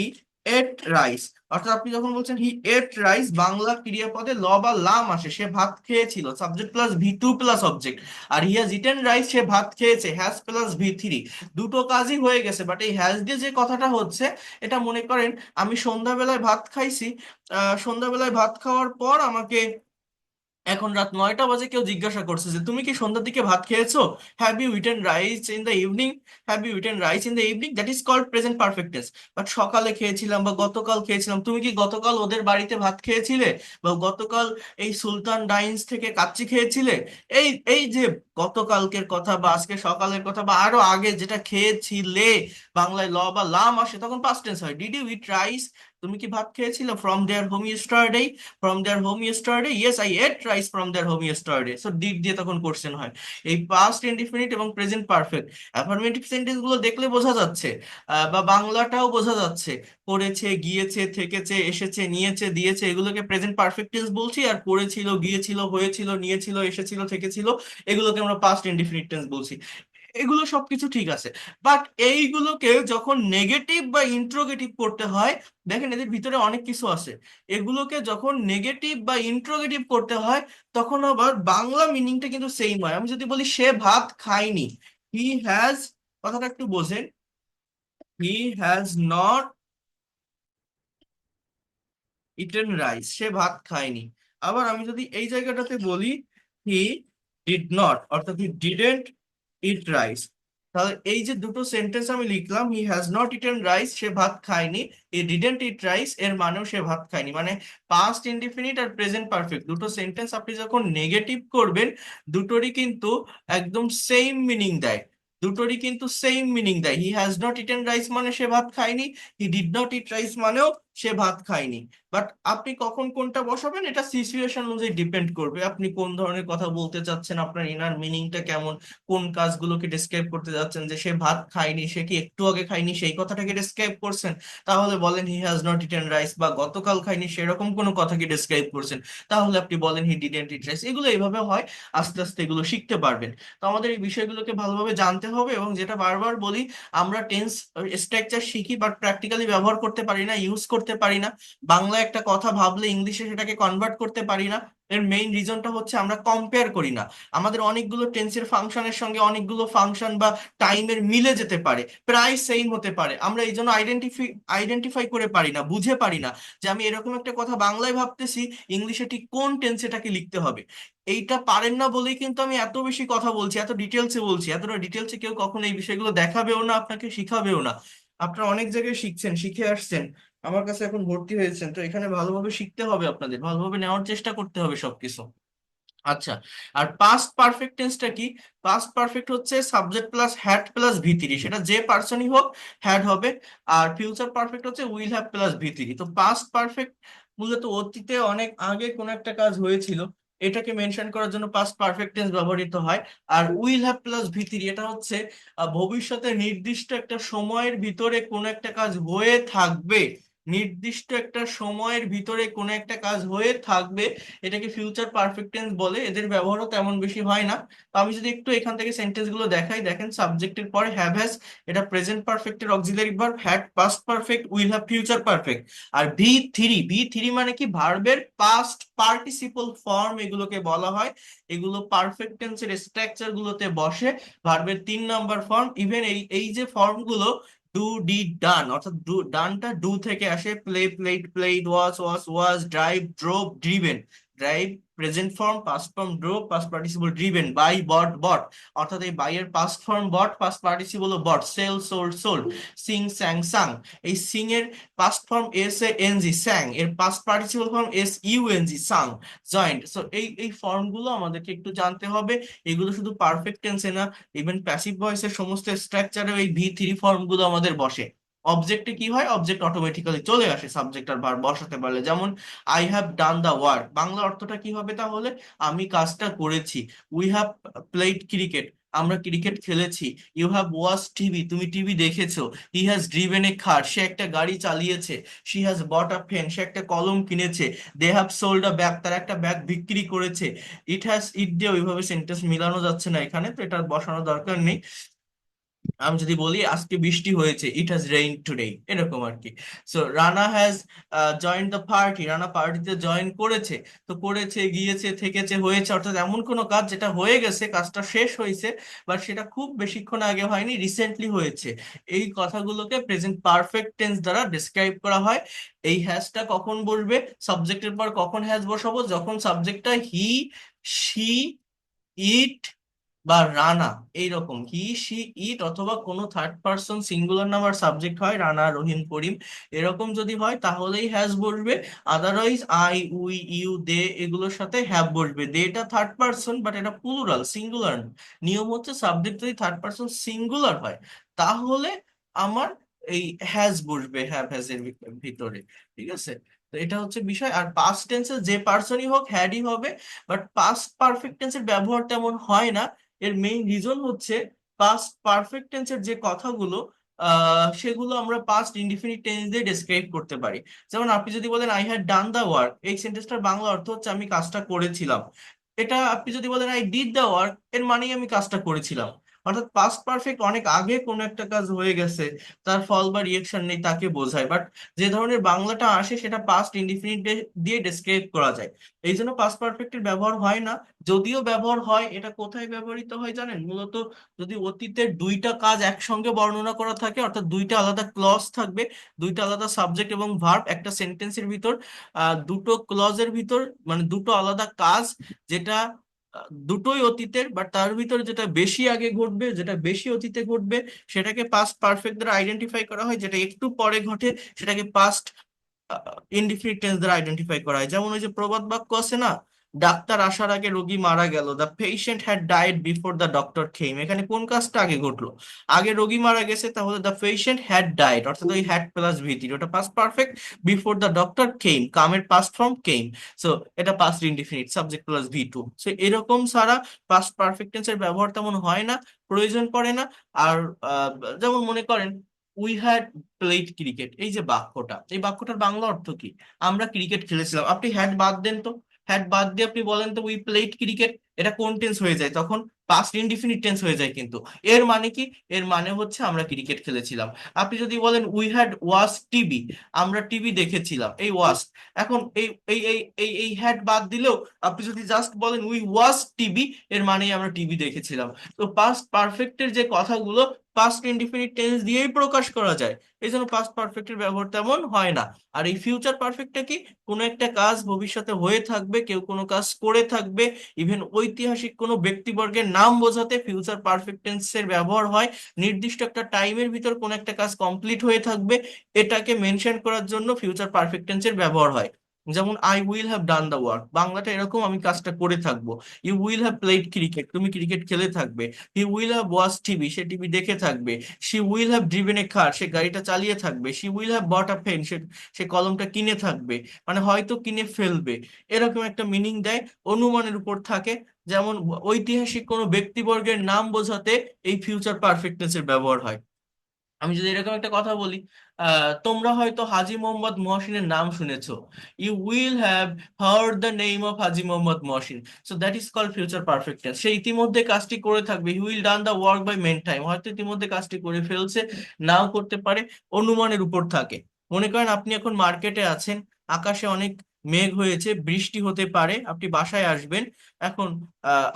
এট রাইস। অর্থাৎ আপনি যখন বলছেন হি এট রাইস, বাংলা ক্রিয়াপদে ল বা লাম আসে। সে ভাত খেয়েছিল, subject plus V two plus object. আর হি হ্যাজ ইটেন রাইস, সে ভাত খেয়েছে, হ্যাজ প্লাস ভি থ্রি। দুটো কাজই হয়ে গেছে, বাট এই হ্যাজ দিয়ে যে কথাটা হচ্ছে, এটা মনে করেন আমি সন্ধ্যাবেলায় ভাত খাইছি। সন্ধ্যাবেলায় ভাত খাওয়ার পর আমাকে এখন রাত 9টা বাজে কেউ জিজ্ঞাসা করছে যে তুমি কি সন্ধ্যার দিকে ভাত খেয়েছো? Have you eaten rice in the evening? Have you eaten rice in the evening? That is called present perfect tense. But সকালে খেয়েছিলাম বা গতকাল খেয়েছিলাম, তুমি কি গতকাল ওদের বাড়িতে ভাত খেয়েছিলে? বা গতকাল এই সুলতান ডাইন্স থেকে কাচ্চি খেয়েছিলে? এই এই যে গতকালকের কথা বা আজকে সকালের কথা বা আরো আগে যেটা খেয়েছিলে, বাংলায় ল বা লাম আসে, তখন পাস্ট টেন্স হয়। Did you eat rice? তুমি কি ভাত খেয়েছিলে? From their home yesterday. From their home yesterday. Yes, I ate rice rice from their home yesterday, so did দিয়ে তখন কোশ্চেন হয়। এই পাস্ট ইনডিফিনিট এবং প্রেজেন্ট পারফেক্ট অ্যাফার্মেটিভ সেন্টেন্স গুলো দেখলে বোঝা যাচ্ছে, বা বাংলাটাও বোঝা যাচ্ছে, করেছে, গিয়েছে, থেকেছে, এসেছে, নিয়েছে, দিয়েছে, এগুলোকে প্রেজেন্ট পারফেক্ট টেন্স বলছি। আর করেছিল, গিয়েছিল, হয়েছিল, নিয়েছিল, এসেছিল, থেকেছিল, এগুলোকে আমরা পাস্ট ইনডিফিনিট টেন্স বলছি। এগুলো সবকিছু ঠিক আছে, বাট এইগুলোকে যখন নেগেটিভ বা ইন্ট্রোগেটিভ করতে হয়, দেখেন এদের ভিতরে অনেক কিছু আছে। এগুলোকে যখন নেগেটিভ বা ইন্ট্রোগেটিভ করতে হয়, তখন আবার বাংলা মিনিংটা কিন্তু সেম হয়। আমি যদি বলি সে ভাত খায়নি, হি হ্যাজ, কথাটা একটু বোঝেন, he has not eaten rice, সে ভাত খায়নি। আবার আমি যদি এই জায়গাটাতে বলি হি ডিড নট, অর্থাৎ হি ডিডেন্ট ইট রাইস, তাহলে এই যে দুটো সেন্টেন্স আমি লিখলাম, he has not eaten rice, সে ভাত খায়নি, হি ডিডেন্ট ইট রাইস, এর মানেও সে ভাত খায়নি। মানে পাস্ট ইনডিফিনিট আর প্রেজেন্ট পারফেক্ট দুটো সেন্টেন্স আপনি যখন নেগেটিভ করবেন, দুটোরই কিন্তু একদম সেম মিনিং দেয়। দুটোরই কিন্তু সেম মিনিং দেয়। হি হ্যাজ নট ইটেন রাইস মানে সে ভাত খায়নি, he did not eat rice মানেও সে ভাত খায়নি। বাট আপনি কখন কোনটা বসাবেন এটা সিচুয়েশন অনুযায়ী ডিপেন্ড করবে, আপনি কোন ধরনের কথা বলতে চাচ্ছেন, আপনার ইনার মিনিংটা কেমন, কোন কাজগুলোকে ডিসক্রাইব করতে যাচ্ছেন। যে সে ভাত খায়নি, সে কি একটু আগে খায়নি সেই কথাটাকে ডিসক্রাইব করছেন, তাহলে বলেন হি হ্যাজ নট ইটেন রাইস। বা গতকাল খায়নি সেরকম কোনো কথাকে ডিসক্রাইব করছেন, তাহলে আপনি বলেন হি ডিডেন্ট ইট রাইস। এগুলো এইভাবে হয়, আস্তে আস্তে এগুলো শিখতে পারবেন। তো আমাদের এই বিষয়গুলোকে ভালোভাবে জানতে হবে, এবং যেটা বারবার বলি, আমরা টেন্স স্ট্রাকচার শিখি বাট প্র্যাকটিক্যালি ব্যবহার করতে পারি না, ইউজ করতে পারি না। বাংলা একটা কথা ভাবলে ইংলিশে সেটাকে কনভার্ট করতে পারি না। এর মেইন রিজনটা হচ্ছে আমরা কম্পেয়ার করি না। আমাদের অনেকগুলো টেন্সের ফাংশনের সঙ্গে অনেকগুলো ফাংশন বা টাইমের মিলে যেতে পারে, প্রায় সেম হতে পারে, আমরা এই জন্য আইডেন্টিফাই করে পারি না, বুঝে পারি না যে আমি এরকম একটা কথা বাংলায় ভাবতেছি, ইংলিশে ঠিক কোন টেন্সে এটাকে লিখতে হবে। এইটা পারেন না বলেই কিন্তু আমি এত বেশি কথা বলছি, এত ডিটেলসে বলছি। এতটা ডিটেলসে কেউ কখনো এই বিষয়গুলো দেখাবেও না, আপনাকে শিখাবেও না। আপনারা অনেক জায়গায় শিখছেন, শিখে আসছেন, আমার কাছে এখন ভর্তি হয়েছেন, তো এখানে ভালোভাবে শিখতে হবে, আপনাদের ভালোভাবে নেওয়ার চেষ্টা করতে হবে সবকিছু। আচ্ছা, আর পাস্ট পারফেক্ট টেন্সটা কি? পাস্ট পারফেক্ট হচ্ছে সাবজেক্ট প্লাস হ্যাড প্লাস ভি3, সেটা যে পার্সনই হোক হ্যাড হবে। আর ফিউচার পারফেক্ট হচ্ছে উইল হ্যাভ প্লাস ভি3। তো পাস্ট পারফেক্ট মূলত অতীতে অনেক আগে কোন একটা কাজ হয়েছিল, এটাকে মেনশন করার জন্য পাস্ট পারফেক্ট টেন্স ব্যবহৃত হয়। আর উইল হ্যাভ প্লাস ভি3 এটা হচ্ছে ভবিষ্যতে নির্দিষ্ট একটা সময়ের ভিতরে কোন একটা কাজ হয়ে থাকবে, নির্দিষ্ট একটা সময়ের ভিতরে কোন একটা কাজ হয়ে থাকবে, এটাকে ফিউচার পারফেক্ট টেন্স বলে। এদের ব্যবহারও তেমন বেশি হয় না। তো আমি যদি একটু এখান থেকে সেন্টেন্স গুলো দেখাই, দেখেন সাবজেক্টের পরে হ্যাভ হ্যাজ, এটা প্রেজেন্ট পারফেক্টের auxiliary verb, had past perfect, will have future perfect. আর ভি থ্রি মানে কি? ভার্বের পাস্ট পার্টিসিপল ফর্ম এগুলোকে বলা হয়। এগুলো পারফেক্ট টেন্সের স্ট্রাকচার গুলোতে বসে, ভার্বের 3 নাম্বার ফর্ম। ইভেন এই এই যে ফর্ম গুলো, ডু, ডিড, ডান, অর্থাৎ ডানটা ডু থেকে আসে, play played played, was drive drove driven. Drive present form, past form drove, past participle driven, buy bought bought, অর্থাৎ এই বাই এর past form bought, past participle bought, sell sold sold, sing sang sung. এই sing এর past form S A N G, sang, এর past participle form S U N G, sung. Joint. So এই form গুলো আমাদেরকে একটু জানতে হবে। এগুলো শুধু পারফেক্ট টেন্সে না, ইভেন প্যাসিভ ভয়েসের সমস্ত স্ট্রাকচারে এই ভি3 ফর্ম গুলো আমাদের বসে। অবজেক্টে কি হয়? অবজেক্ট অটোমেটিক্যালি চলে আসে সাবজেক্ট আর ভার্ব বসাতে পারলে। যেমন I have done the work, Bangla অর্থটা কি হবে তাহলে? আমি কাজটা করেছি। উই হ্যাভ প্লেড ক্রিকেট, আমরা ক্রিকেট খেলেছি। ইউ হ্যাভ ওয়াচ টিভি, তুমি টিভি দেখেছো। He has driven a car, সে একটা গাড়ি চালিয়েছে। She has bought a pen, সে একটা কলম কিনেছে। They have sold a bag, তারা একটা ব্যাগ বিক্রি করেছে। ইট হ্যাজ, ইট দিয়ে ওইভাবে সেন্টেন্স মিলানো যাচ্ছে না এখানে, তো এটা বসানোর দরকার নেই। আমি যদি বলি আজকে বৃষ্টি হয়েছে, ইট হ্যাজ রেইন টুডে, এরকম আর কি। So Rana has joined the party, Rana পার্টিতে জয়েন করেছে। তো করেছে, গিয়েছে, থেকেছে, হয়েছে, অর্থাৎ এমন কোনো কাজ যেটা হয়ে গেছে, কাজটা শেষ হয়েছে, বাট সেটা খুব বেশিক্ষণ আগে হয়নি, রিসেন্টলি হয়েছে। এই কথাগুলোকে প্রেজেন্ট পারফেক্ট টেন্স দ্বারা ডিসক্রাইব করা হয়। এই হ্যাজটা কখন বসবে? সাবজেক্টের পর কখন হ্যাজ বসাবো? যখন সাবজেক্টটা হি, শি, ইট বা রানা, এইরকম হি, শি, ইট, অথবা কোনো third person singular number subject হয়, রানা, রহিম, করিম, এরকম যদি হয় তাহলেই হ্যাজ বসবে। আদারওয়াইজ আই, উই, ইউ, দে এগুলোর সাথে হ্যাভ বসবে। দে এটা থার্ড পার্সন বাট এটা প্লুরাল, সিঙ্গুলার না। নিয়ম হচ্ছে সাবজেক্ট যদি থার্ড পার্সন সিঙ্গুলার হয়, তাহলে আমার এই হ্যাজ বসবে হ্যাভ হ্যাজ এর ভিতরে। ঠিক আছে? তো এটা হচ্ছে বিষয়। আর পাস্ট টেন্সের যে পার্সনই হোক হ্যাডই হবে, বাট পাস্ট পারফেক্ট টেন্সের ব্যবহার তেমন হয় না। এর মেইন রিজন হচ্ছে পাস্ট পারফেক্ট টেন্সের যে কথাগুলো সেগুলো আমরা পাস্ট ইনডিফিনিট টেন্স দিয়ে ডেসক্রাইব করতে পারি। যেমন আপনি যদি বলেন I had done the work, এই সেন্টেন্সটার বাংলা অর্থ হচ্ছে আমি কাজটা করেছিলাম। এটা আপনি যদি বলেন আই ডিড দ্য ওয়ার্ক, এর মানেই আমি কাজটা করেছিলাম। অর্থাৎ পাস্ট পারফেক্ট অনেক আগে কোনো একটা কাজ হয়ে গেছে, তার ফল বা রিয়েকশন নেই, তাকে বোঝায়। বাট যে ধরনের বাংলাটা আসে সেটা পাস্ট ইনডিফিনিট দিয়ে ডেসক্রাইব করা যায়। এই জন্য পাস্ট পারফেক্টের ব্যবহার হয় না। যদিও ব্যবহার হয়, এটা কোথায় ব্যবহৃত হয় জানেন? মূলত যদি অতীতের দুইটা কাজ একসঙ্গে বর্ণনা করা থাকে, অর্থাৎ দুইটা আলাদা ক্লজ থাকবে, দুইটা আলাদা সাবজেক্ট এবং ভার্ব একটা সেন্টেন্সের ভিতর, দুটো ক্লজের ভিতর, মানে দুটো আলাদা কাজ, যেটা দুটোই অতীতের, বাট তার ভিতরে যেটা বেশি আগে ঘটবে, যেটা বেশি অতীতে ঘটবে, সেটাকে পাস্ট পারফেক্ট দ্বারা আইডেন্টিফাই করা হয়। যেটা একটু পরে ঘটে সেটাকে পাস্ট ইনডিফিনিট টেন্স দ্বারা আইডেন্টিফাই করা হয়। যেমন ওই যে প্রবাদ বাক্য আছে না, ডাক্তার আসার আগে রোগী মারা গেল, the patient had died before the doctor কেম। এখানে কোন কাজটা আগে ঘটলো? আগে রোগী মারা গেছে, তাহলে দ্য পেশেন্ট হ্যাড ডাইড, অর্থাৎ ওই হ্যাড প্লাস ভিটি, ওটা past perfect. Before the doctor came, কামের পাস্ট ফর্ম কেম। সো এটা past indefinite, subject plus V two. So এরকম ছাড়া পাস্ট পারফেক্ট টেন্সের ব্যবহার তেমন হয় না, প্রয়োজন পড়ে না। আর আহ, যেমন মনে করেন উই হ্যাড প্লেড ক্রিকেট, এই যে বাক্যটা, এই বাক্যটার বাংলা অর্থ কি? আমরা ক্রিকেট খেলেছিলাম। আপনি হ্যাড বাদ দেন তো, হ্যাড বাদ দিয়ে আপনি বলেন তো উই প্লেড ক্রিকেট, এটা কোন টেন্স হয়ে যায় তখন? পাস্ট ইনডিফিনিট টেন্স হয়ে যায়। কিন্তু এর মানে কি? এর মানে হচ্ছে আমরা ক্রিকেট খেলেছিলাম। আপনি যদি বলেন উই হ্যাড ওয়াচ টিভি, আমরা টিভি দেখেছিলাম, এই ওয়াচ, এখন এই হ্যাড বাদ দিলেও আপনি যদি জাস্ট বলেন উই ওয়াচ টিভি, এর মানেই আমরা টিভি দেখেছিলাম। তো পাস্ট পারফেক্টের যে কথাগুলো পাস্ট ইনডিফিনিট টেন্স দিয়েই প্রকাশ করা যায়, এই জন্য পাস্ট পারফেক্টের ব্যবহার তেমন হয় না। আর এই ফিউচার পারফেক্টটা কি? কোনো একটা কাজ ভবিষ্যতে হয়ে থাকবে, কেউ কোনো কাজ করে থাকবে, ইভেন ঐতিহাসিক কোনো ব্যক্তিবর্গের নাম বোঝাতে ফিউচার পারফেক্ট টেন্সের ব্যবহার হয়। নির্দিষ্ট একটা টাইমের ভিতর কোনো একটা কাজ কমপ্লিট হয়ে থাকবে, এটাকে মেনশন করার জন্য ফিউচার পারফেক্ট টেন্সের ব্যবহার হয়। যেমন I will have done the work, বাংলাটা এরকম, আমি কাজটা করে থাকবো। You will have played cricket, তুমি ক্রিকেট খেলে থাকবে। He will have watch TV, সে টিভি দেখে থাকবে। She will have driven a car, সে গাড়িটা চালিয়ে থাকবে। She will have bought a pen, সে সে কলমটা কিনে থাকবে, মানে হয়তো কিনে ফেলবে। এরকম একটা মিনিং দেয়, অনুমানের উপর থাকে। যেমন ঐতিহাসিক কোনো ব্যক্তিবর্গের নাম বোঝাতে এই ফিউচার পারফেক্টনেস এর ব্যবহার হয়। আমি যদি এরকম একটা কথা বলি, তোমরা হয়তো হাজী মোহাম্মদ মহসিনের নাম শুনেছো। You will have heard the name of Haji Mohammad Mohsin. So that is called future perfect tense. সে ইতিমধ্যে কাজটি করে থাকবে। He will done the work by main time, হয়তো ইতিমধ্যে কাজটি করে ফেলছে, নাও করতে পারে, অনুমানের উপর থাকে। মনে করেন আপনি এখন মার্কেটে আছেন, আকাশে অনেক মেঘ হয়েছে, বৃষ্টি হতে পারে, আপনি বাসায় আসবেন। এখন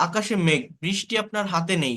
আকাশে মেঘ, বৃষ্টি আপনার হাতে নেই।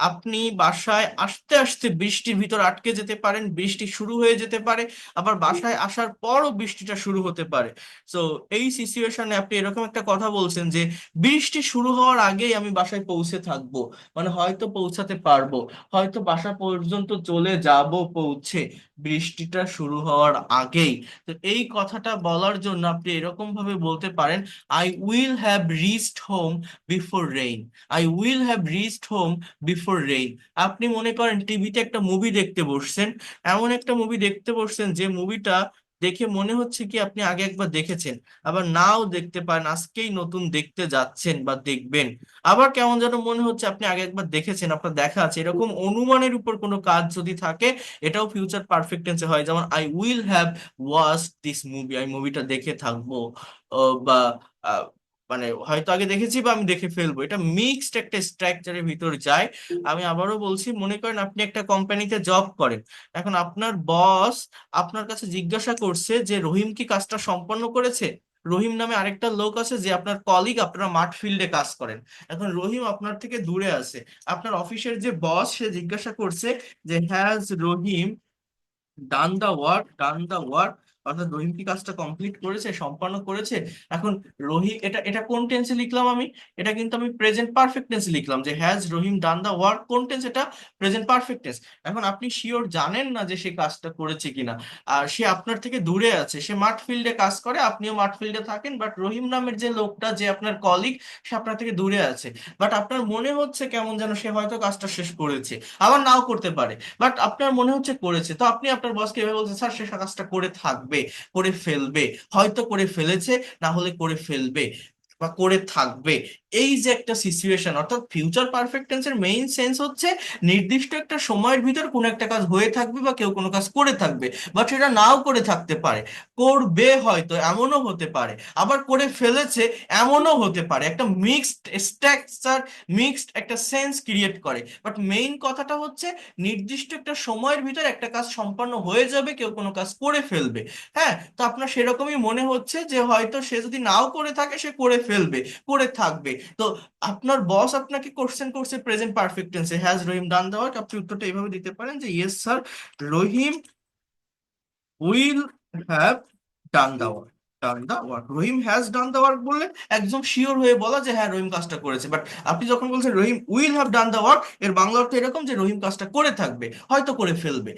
আপনি বাসায় আসতে আসতে বৃষ্টির ভিতর আটকে যেতে পারেন, বৃষ্টি শুরু হয়ে যেতে পারে, আবার বাসায় আসার পরও বৃষ্টিটা শুরু হতে পারে। তো এই সিচুয়েশনে আপনি এরকম একটা কথা বলছেন যে বৃষ্টি শুরু হওয়ার আগেই আমি বাসায় পৌঁছে থাকবো, মানে হয়তো পৌঁছাতে পারবো, হয়তো বাসা পর্যন্ত চলে যাব পৌঁছে, বৃষ্টিটা শুরু হওয়ার আগেই। তো এই কথাটা বলার জন্য আপনি এরকম ভাবে বলতে পারেন, I will have reached home before rain. I will have reached home before rain. আপনি মনে করেন টিভিতে একটা মুভি দেখতে বসছেন, এমন একটা মুভি দেখতে বসছেন যে মুভিটা দেখে মনে হচ্ছে কি আপনি আগে একবার দেখেছেন, আবার নাও দেখতে পারেন, আজকেই নতুন দেখতে যাচ্ছেন বা দেখবেন। আবার কেমন যেন মনে হচ্ছে আপনি আগে একবার দেখেছেন, আপনার দেখা আছে। এরকম অনুমানের উপর কোনো কাজ যদি থাকে, এটাও ফিউচার পারফেক্ট টেন্সে হয়। যেমন I will have watch this movie, আমি মুভিটা দেখে থাকবো। বা মানে হয়তো আগে দেখেছি বা আমি দেখে ফেলবো, এটা মিক্সড একটা স্ট্রাকচারের ভিতর যায়। আমি আবারও বলছি, মনে করেন আপনি একটা কোম্পানিতে জব করেন। এখন আপনার বস আপনার কাছে জিজ্ঞাসা করছে যে রহিম কি কাজটা সম্পন্ন করেছে। রহিম নামে আরেকটা লোক আছে যে আপনার কলিগ, আপনারা মাঠ ফিল্ডে কাজ করেন। এখন রহিম আপনার থেকে দূরে আছে। আপনার অফিসের যে বস সে জিজ্ঞাসা করছে যে has Rahim done the work, done the work, অর্থাৎ রহিম কি কাজটা কমপ্লিট করেছে, সম্পন্ন করেছে। এখন রহিম, এটা এটা কোন টেন্সে লিখলাম আমি? এটা কিন্তু আমি প্রেজেন্ট পারফেক্ট টেন্সে লিখলাম যে has Rahim done the work, কোন টেন্স এটা? Present perfect tense. এখন আপনি শিওর জানেন না যে সে কাজটা করেছে কিনা, আর সে আপনার থেকে দূরে আছে, সে মাঠ ফিল্ডে কাজ করে, আপনিও মাঠ ফিল্ডে থাকেন, বাট রহিম নামের যে লোকটা, যে আপনার কলিগ, সে আপনার থেকে দূরে আছে। বাট আপনার মনে হচ্ছে কেমন যেন সে হয়তো কাজটা শেষ করেছে, আবার নাও করতে পারে, বাট আপনার মনে হচ্ছে করেছে। তো আপনি আপনার বসকে এভাবে বলছেন, স্যার সে কাজটা করে থাকবে। থাকবে, করে ফেলবে, হয়তো করে ফেলেছে, না হলে করে ফেলবে বা করে থাকবে। এই যে একটা সিচুয়েশন, অর্থাৎ ফিউচার পারফেক্ট টেন্সের মেইন সেন্স হচ্ছে নির্দিষ্ট একটা সময়ের ভিতর কোনো একটা কাজ হয়ে থাকবে বা কেউ কোনো কাজ করে থাকবে, বাট সেটা নাও করে থাকতে পারে, করবে হয়তো এমনও হতে পারে, আবার করে ফেলেছে এমনও হতে পারে। একটা মিক্সড স্ট্রাকচার, মিক্সড একটা সেন্স ক্রিয়েট করে। বাট মেইন কথাটা হচ্ছে নির্দিষ্ট একটা সময়ের ভিতর একটা কাজ সম্পন্ন হয়ে যাবে, কেউ কোনো কাজ করে ফেলবে। হ্যাঁ, তো আপনার সেরকমই মনে হচ্ছে যে হয়তো সে যদি নাও করে থাকে সে করে ফেলবে, করে থাকবে। তো আপনার বস আপনাকে কোশ্চেন করছে প্রেজেন্ট পারফেক্ট টেন্সে, has Rahim done the work, আপনি উত্তরটা এইভাবে দিতে পারেন যে yes sir, Rahim will have done the work. Done the work, Rahim has done the work বললে একদম শিওর হয়ে বলা যে হ্যাঁ রহিম কাজটা করেছে। বাট আপনি যখন বলছেন Rahim will have done the work, এর বাংলা অর্থ এরকম যে রহিম কাজটা করে থাকবে, হয়তো করে ফেলবে,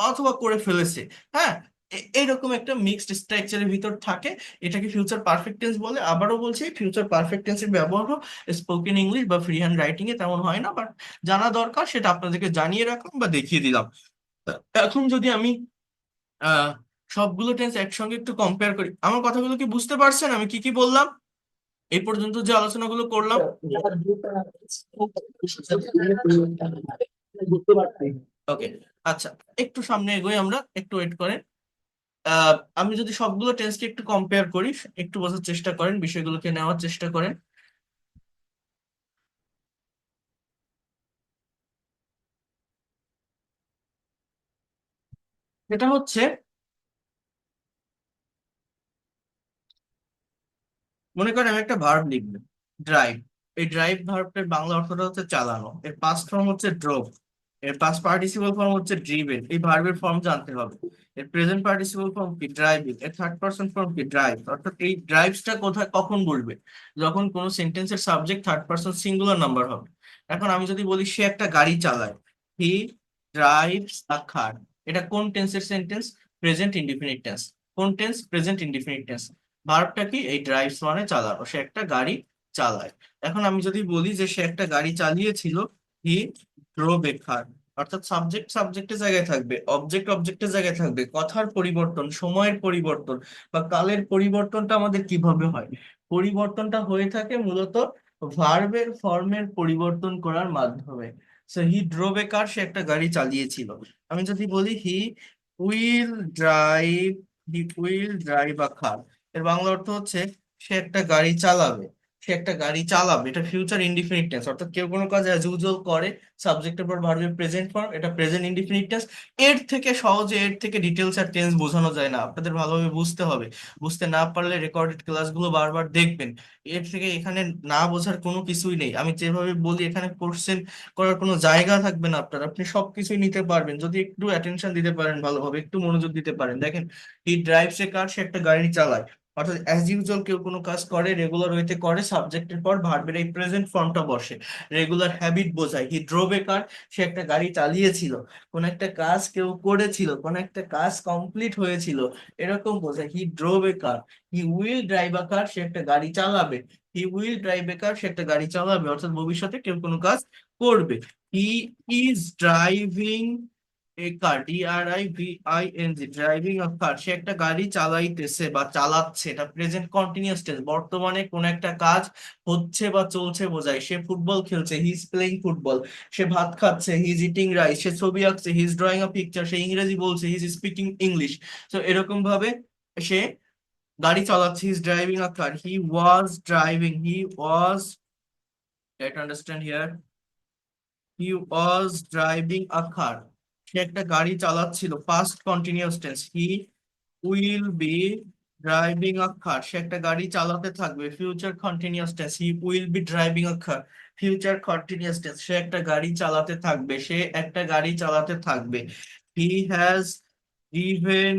অথবা করে ফেলেছে। হ্যাঁ, এইরকম একটা মিক্সড স্ট্রাকচারের ভিতর থাকে। এটাকে ফিউচার পারফেক্ট টেন্স বলে। আবারও বলছি, ফিউচার পারফেক্ট টেন্সের ব্যবহার স্পোকেন ইংলিশ বা ফ্রি হ্যান্ড রাইটিং এ তেমন হয় না, বাট জানা দরকার, সেটা আপনাদেরকে জানিয়ে রাখলাম বা দেখিয়ে দিলাম। এখন যদি আমি আহ সবগুলো টেন্স একসঙ্গে একটু কম্পেয়ার করি, আমার কথাগুলো কি বুঝতে পারছেন আমি কি কি বললাম এই পর্যন্ত যে আলোচনাগুলো করলাম? ওকে, আচ্ছা, একটু সামনে এগোই আমরা, একটু ওয়েট করেন। আমি যদি সবগুলো টেন্সকে একটু কম্পেয়ার করি, একটু বোঝার চেষ্টা করেন, বিষয়গুলোকে নেওয়ার চেষ্টা করেন। এটা হচ্ছে, মনে করেন আমি একটা ভার্ব লিখবো, ড্রাইভ। এই ড্রাইভ ভার্বটার বাংলা অর্থটা হচ্ছে চালানো, এর পাস্ট ফর্ম হচ্ছে ড্রোভ, এর পাস্ট পার্টিসিপল ফর্ম হচ্ছে ড্রিভেন, এই ভার্বের ফর্ম জানতে হবে। এর প্রেজেন্ট পার্টিসিপল ফর্ম কি, ড্রাইভিং। এর থার্ড পারসন ফর্ম কি, ড্রাইভ। অর্থাৎ এই ড্রাইভসটা কোথায় কখন বলবে, যখন কোনো সেন্টেন্সের subject third person singular number হবে। এখন আমি যদি বলি সে একটা গাড়ি চালায়, হি ড্রাইভস আ কার, এটা কোন টেন্সের সেন্টেন্স? Present indefinite tense. কোন টেন্স? Present indefinite tense. ভার্বটা কি? এই ড্রাইভস মানে চালানো, সে একটা গাড়ি চালায়। এখন আমি যদি বলি যে সে একটা গাড়ি চালিয়েছিল, হি ড্রোভ এ কার, অর্থাৎ সাবজেক্ট সাবজেক্টের জায়গায় থাকবে, অবজেক্ট অবজেক্টের জায়গায় থাকবে। কথার পরিবর্তন, সময়ের পরিবর্তন বা কালের পরিবর্তনটা আমাদের কিভাবে হয়? পরিবর্তনটা হয়ে থাকে মূলত ভার্বের ফর্মের পরিবর্তন করার মাধ্যমে। So he drove a car, সে একটা গাড়ি চালিয়েছিল। আমি যদি বলি will drive he will drive a car, এর বাংলা অর্থ হচ্ছে সে একটা গাড়ি চালাবে, সে একটা গাড়ি চালাবে। এটা ফিউচার ইনডিফিনিট টেন্স, অর্থাৎ কেউ কোনো কাজ অ্যাজ ইউজুয়াল করে, সাবজেক্টের পর ভার্বের প্রেজেন্ট ফর্ম, এটা প্রেজেন্ট ইনডিফিনিট টেন্স। এর থেকে সহজে, এর থেকে ডিটেলস আর টেন্স বোঝানো যায় না, আপনাদের ভালোভাবে বুঝতে হবে। বুঝতে না পারলে রেকর্ডেড ক্লাসগুলো বারবার দেখবেন। এর থেকে এখানে না বোঝার কোনো কিছুই নেই। আমি যেভাবে বলি এখানে কোশ্চেন করার কোনো জায়গা থাকবে না আপনার, আপনি সবকিছুই নিতে পারবেন যদি একটু অ্যাটেনশন দিতে পারেন, ভালোভাবে একটু মনোযোগ দিতে পারেন। দেখেন, হি ড্রাইভস এ কার, সে একটা গাড়ি চালায়। অর্থাৎ অ্যাজ ইউজুয়াল কেউ কোনো কাজ করে, রেগুলার ওয়েতে করে, সাবজেক্টের পর ভার্বের এই প্রেজেন্ট ফর্মটা বসে, রেগুলার হ্যাবিট বোঝায়। হি ড্রোভ এ কার, সে একটা গাড়ি চালিয়েছিল। কোন একটা কাজ কেউ করেছিল, কোন একটা কাজ কমপ্লিট হয়েছিল, এরকম বোঝায় he drove a car. He will drive a car, সে একটা গাড়ি চালাবে। হি উইল ড্রাইভ এ কার, সে একটা গাড়ি চালাবে, অর্থাৎ ভবিষ্যতে কেউ কোনো কাজ করবে। He is driving a car, DRIVING, driving a car, সে একটা গাড়ি চালাইতেছে বা চালাচ্ছে। এটা প্রেজেন্ট কন্টিনিউয়াস টেন্স, বর্তমানে কোন একটা কাজ হচ্ছে বা চলছে বোঝায়। সে ফুটবল খেলছে, হি ইজ প্লেইং ফুটবল। সে ভাত খাচ্ছে, হি ইজ ইটিং রাইস। সে ছবি আঁকছে, he is drawing a picture. সে ইংরেজি বলছে, হি ইজ স্পিকিং ইংলিশ। তো এরকম ভাবে সে গাড়ি চালাচ্ছে, he is driving a car. Let understand here, he was driving a car, সে একটা গাড়ি চালাচ্ছিল। Past continuous tense, he will be driving a car, সে একটা গাড়ি চালাতে থাকবে। Future continuous tense, he will be driving a car, future continuous tense, সে একটা গাড়ি চালাতে থাকবে, সে একটা গাড়ি চালাতে থাকবে। হি হ্যাজ ড্রিভেন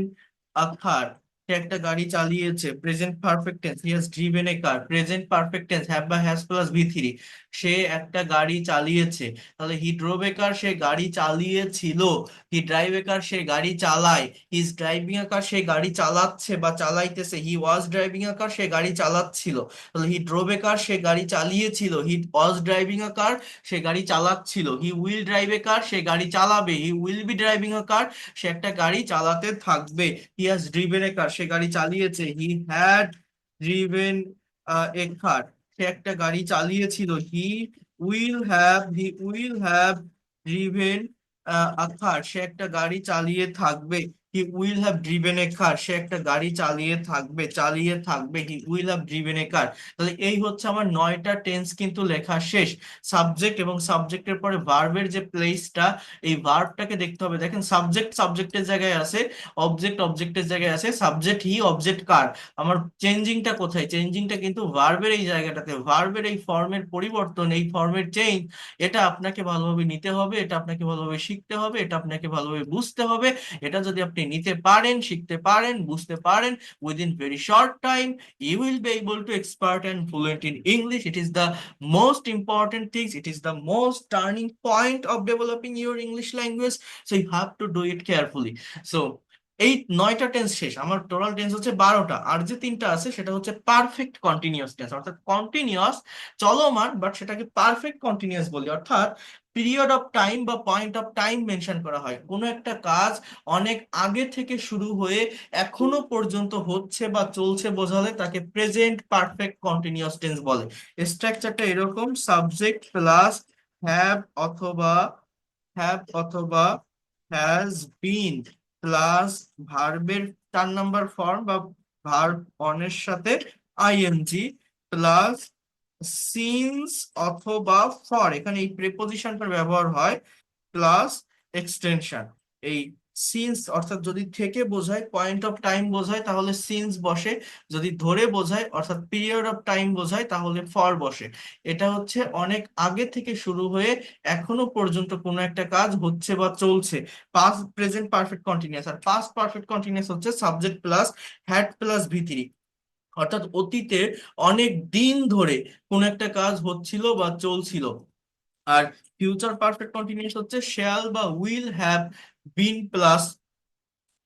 আ কার, সে একটা গাড়ি চালিয়েছে, present perfect tense, he has driven a car, present perfect tense, have বা হ্যাজ প্লাস ভি থ্রি, সে একটা গাড়ি চালিয়েছে। তাহলে হি ড্রোভ এ কার, সে গাড়ি চালিয়েছিল। হি ড্রাইভ এ কার, সে গাড়ি চালায়। হি ইজ ড্রাইভিং এ কার, সে গাড়ি চালাচ্ছে বা চালাইতেছে। হি ওয়াজ ড্রাইভিং এ কার, সে গাড়ি চালাচ্ছিল। তাহলে হি ড্রোভ এ কার, সে গাড়ি চালিয়েছিল। হি ওয়াজ ড্রাইভিং এ কার, সে গাড়ি চালাচ্ছিল। হি উইল ড্রাইভ এ কার, সে গাড়ি চালাবে। হি will be driving a car, সে একটা গাড়ি চালাতে থাকবে। হি হ্যাজ ড্রিভেন এ কার, সে গাড়ি চালিয়েছে। He had driven a car, সে একটা গাড়ি চালিয়েছিল। হি will have driven a car, সে একটা গাড়ি চালিয়ে থাকবে। He will have driven a car, সে একটা গাড়ি চালিয়ে থাকবে, চালিয়ে থাকবে। He will have driven a কার। তাহলে এই হচ্ছে আমার 9টা টেন্স কিন্তু লেখা শেষ। সাবজেক্ট এবং সাবজেক্টের পরে ভার্বের যে প্লেসটা, এই ভার্বটাকে দেখতে হবে। দেখেন, সাবজেক্ট সাবজেক্টের জায়গায় আছে, অবজেক্ট অবজেক্টের জায়গায় আছে, সাবজেক্ট হি, অবজেক্ট কার। আমার চেঞ্জিংটা কোথায়? চেঞ্জিংটা কিন্তু ভার্বের এই জায়গাটাতে। ভার্বের এই ফর্মের পরিবর্তন, এই ফর্মের চেঞ্জ, এটা আপনাকে ভালোভাবে নিতে হবে, এটা আপনাকে ভালোভাবে শিখতে হবে, এটা আপনাকে ভালোভাবে বুঝতে হবে। এটা যদি আপনি নিতে পারেন, শিখতে পারেন, বুঝতে পারেন, within very short time you will be able to expert and fluent in English. It is the most important things, it is the most turning point of developing your English language, so you have to do it carefully. So এই 9টা tense শেষ। আমার total tense হচ্ছে 12টা, আর যে 3টা আছে সেটা হচ্ছে perfect continuous tense, অর্থাৎ কন্টিনিউয়াস, চলমান, বাট সেটাকে পারফেক্ট কন্টিনিউয়াস বলি। অর্থাৎ পিরিয়ড অফ টাইম বা পয়েন্ট অফ টাইম মেনশন করা হয়, কোনো একটা কাজ অনেক আগে থেকে শুরু হয়ে এখনো পর্যন্ত হচ্ছে বা চলছে বোঝালে তাকে প্রেজেন্ট পারফেক্ট কন্টিনিউয়াস টেন্স বলে। স্ট্রাকচারটা এরকম: সাবজেক্ট প্লাস হ্যাভ অথবা হ্যাজ বিন প্লাস ভার্বের 4 নাম্বার ফর্ম বা ভার্ব অনের সাথে আইএনজি প্লাস সিন্স অথবা ফর, এখানে এই প্রিপোজিশনটা ব্যবহার হয়, প্লাস এক্সটেনশন। এই সিন্স অর্থাৎ যদি থেকে বোঝায়, পয়েন্ট অফ টাইম বোঝায়, তাহলে সিন্স বসে। যদি ধরে বোঝায় অর্থাৎ পিরিয়ড অফ টাইম বোঝায়, তাহলে ফর বসে। এটা হচ্ছে অনেক আগে থেকে শুরু হয়ে এখনো পর্যন্ত কোনো একটা কাজ হচ্ছে বা চলছে, পাস্ট প্রেজেন্ট পারফেক্ট কন্টিনিউয়াস। আর পাস্ট পারফেক্ট কন্টিনিউয়াস হচ্ছে subject plus had plus V three, অর্থাৎ অতীতে অনেক দিন ধরে কোন একটা কাজ হচ্ছিল বা চলছিল। আর ফিউচার পারফেক্ট কন্টিনিউয়াস হচ্ছে শ্যাল বা will have been plus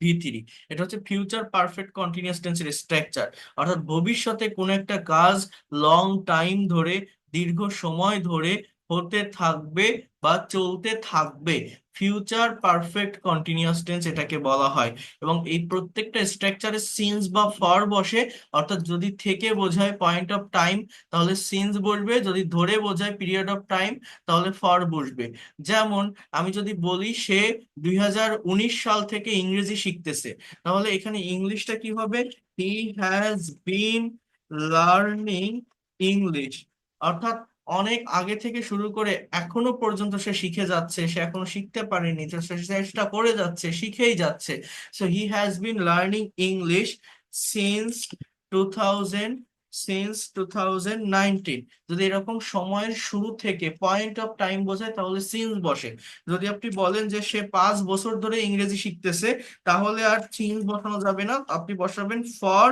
V three. এটা হচ্ছে ফিউচার পারফেক্ট কন্টিনিউয়াস টেন্সের স্ট্রাকচার, অর্থাৎ ভবিষ্যতে কোন একটা কাজ লং টাইম ধরে, দীর্ঘ সময় ধরে হতে থাকবে বা চলতে থাকবে, ফিউচার পারফেক্ট কন্টিনিউয়াস টেন্স এটাকে বলা হয়। এবং এই প্রত্যেকটা স্ট্রাকচারে সিন্স বা ফর বসে, অর্থাৎ যদি থেকে বোঝায় পয়েন্ট অফ টাইম তাহলে সিন্স বসবে, যদি ধরে বোঝায় পিরিয়ড অফ টাইম তাহলে ফর বসবে। যেমন আমি যদি বলি সে 2019 সাল থেকে ইংরেজি শিখতেছে, তাহলে এখানে ইংলিশটা কি হবে? He has been learning English, অর্থাৎ অনেক আগে থেকে শুরু করে এখনো পর্যন্ত সে শিখে যাচ্ছে, সে এখনো শিখতে পারেনি, তো সে চেষ্টা করে যাচ্ছে, শিখেই যাচ্ছে। So he has been learning English since 2000, since 2019। যদি এরকম সময়ের শুরু থেকে পয়েন্ট অফ টাইম বোঝায় তাহলে সিন্স বসে। যদি আপনি বলেন যে সে 5 বছর ধরে ইংরেজি শিখতেছে, তাহলে আর সিন্স বসানো যাবে না, আপনি বসাবেন ফর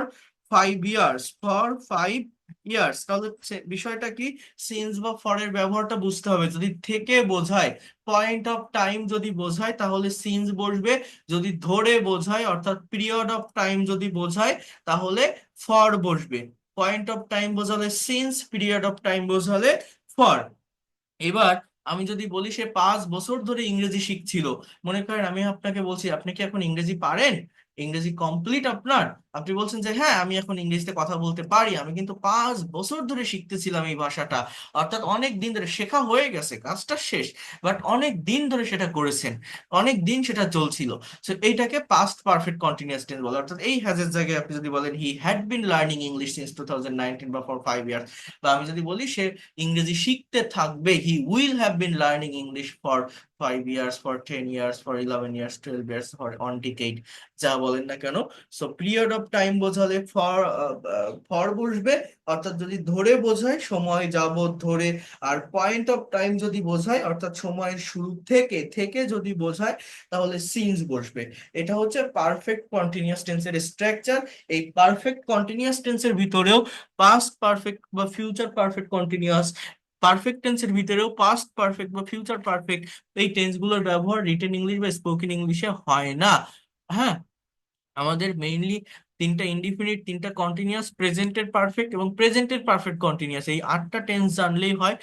5 ইয়ার্স, ফর 5 ইয়ার্স। তাহলে বিষয়টা কি? সিন্স বা ফর এর ব্যবহারটা বুঝতে হবে। যদি থেকে বোঝায়, পয়েন্ট অফ টাইম যদি বোঝায় তাহলে সিন্স বসবে, যদি ধরে বোঝায় অর্থাৎ পিরিয়ড অফ টাইম যদি বোঝায় তাহলে ফর বসবে। পয়েন্ট অফ টাইম বোঝালে সিন্স, পিরিয়ড অফ টাইম বোঝালে ফর। এবার আমি যদি বলি সে 5 বছর ধরে ইংরেজি শিখছিল, মনে করেন আমি আপনাকে বলছি আপনি কি এখন ইংরেজি পারেন, ইংরেজি কমপ্লিট আপনার, আপনি বলছেন যে হ্যাঁ আমি এখন ইংরেজিতে কথা বলতে পারি, আমি কিন্তু 5 বছর ধরে শিখতেছিলাম এই ভাষাটা, অর্থাৎ অনেক দিন ধরে শেখা হয়ে গেছে, কাজটা শেষ, বাট অনেক দিন ধরে সেটা করেছেন, অনেক দিন সেটা চলছিল। সো এইটাকে পাস্ট পারফেক্ট কন্টিনিউয়াস টেন্স বলে। অর্থাৎ এই হ্যাজের জায়গায় আপনি যদি বলেন he had been learning English since 2019 বা ফর 5 ইয়ার্স, বা আমি যদি বলি সে ইংরেজি শিখতে থাকবে, he will have been learning English for 5 years, for 10 years, for 11 years, 12 years, for on decade, যা বলেন না কেন। So period of of time বোঝালে ফর ফর বসবে, অর্থাৎ যদি ধরে বোঝায় সময় যাবত ধরে। আর পয়েন্ট অফ টাইম যদি বোঝায় অর্থাৎ সময়ের শুরু থেকে থেকে যদি বোঝায় তাহলে সিন্স বসবে। এটা হচ্ছে পারফেক্ট কন্টিনিউয়াস টেন্সের স্ট্রাকচার। এই পারফেক্ট কন্টিনিউয়াস টেন্সের ভিতরেও পাস্ট পারফেক্ট বা ফিউচার পারফেক্ট কন্টিনিউয়াস, পারফেক্ট টেন্সের ভিতরেও পাস্ট পারফেক্ট বা ফিউচার পারফেক্ট, এই টেন্সগুলোর ব্যবহার রিটেন ইংলিশ বা স্পোকেন ইংলিশে হয় না। হ্যাঁ, আমাদের মেইনলি তিনটা ইনডিফিনিট, তিনটা কন্টিনিউয়াস, প্রেজেন্টের পারফেক্ট এবং প্রেজেন্টের পারফেক্ট কন্টিনিউয়াস, এই 8টা টেন্স জানলেই হয়।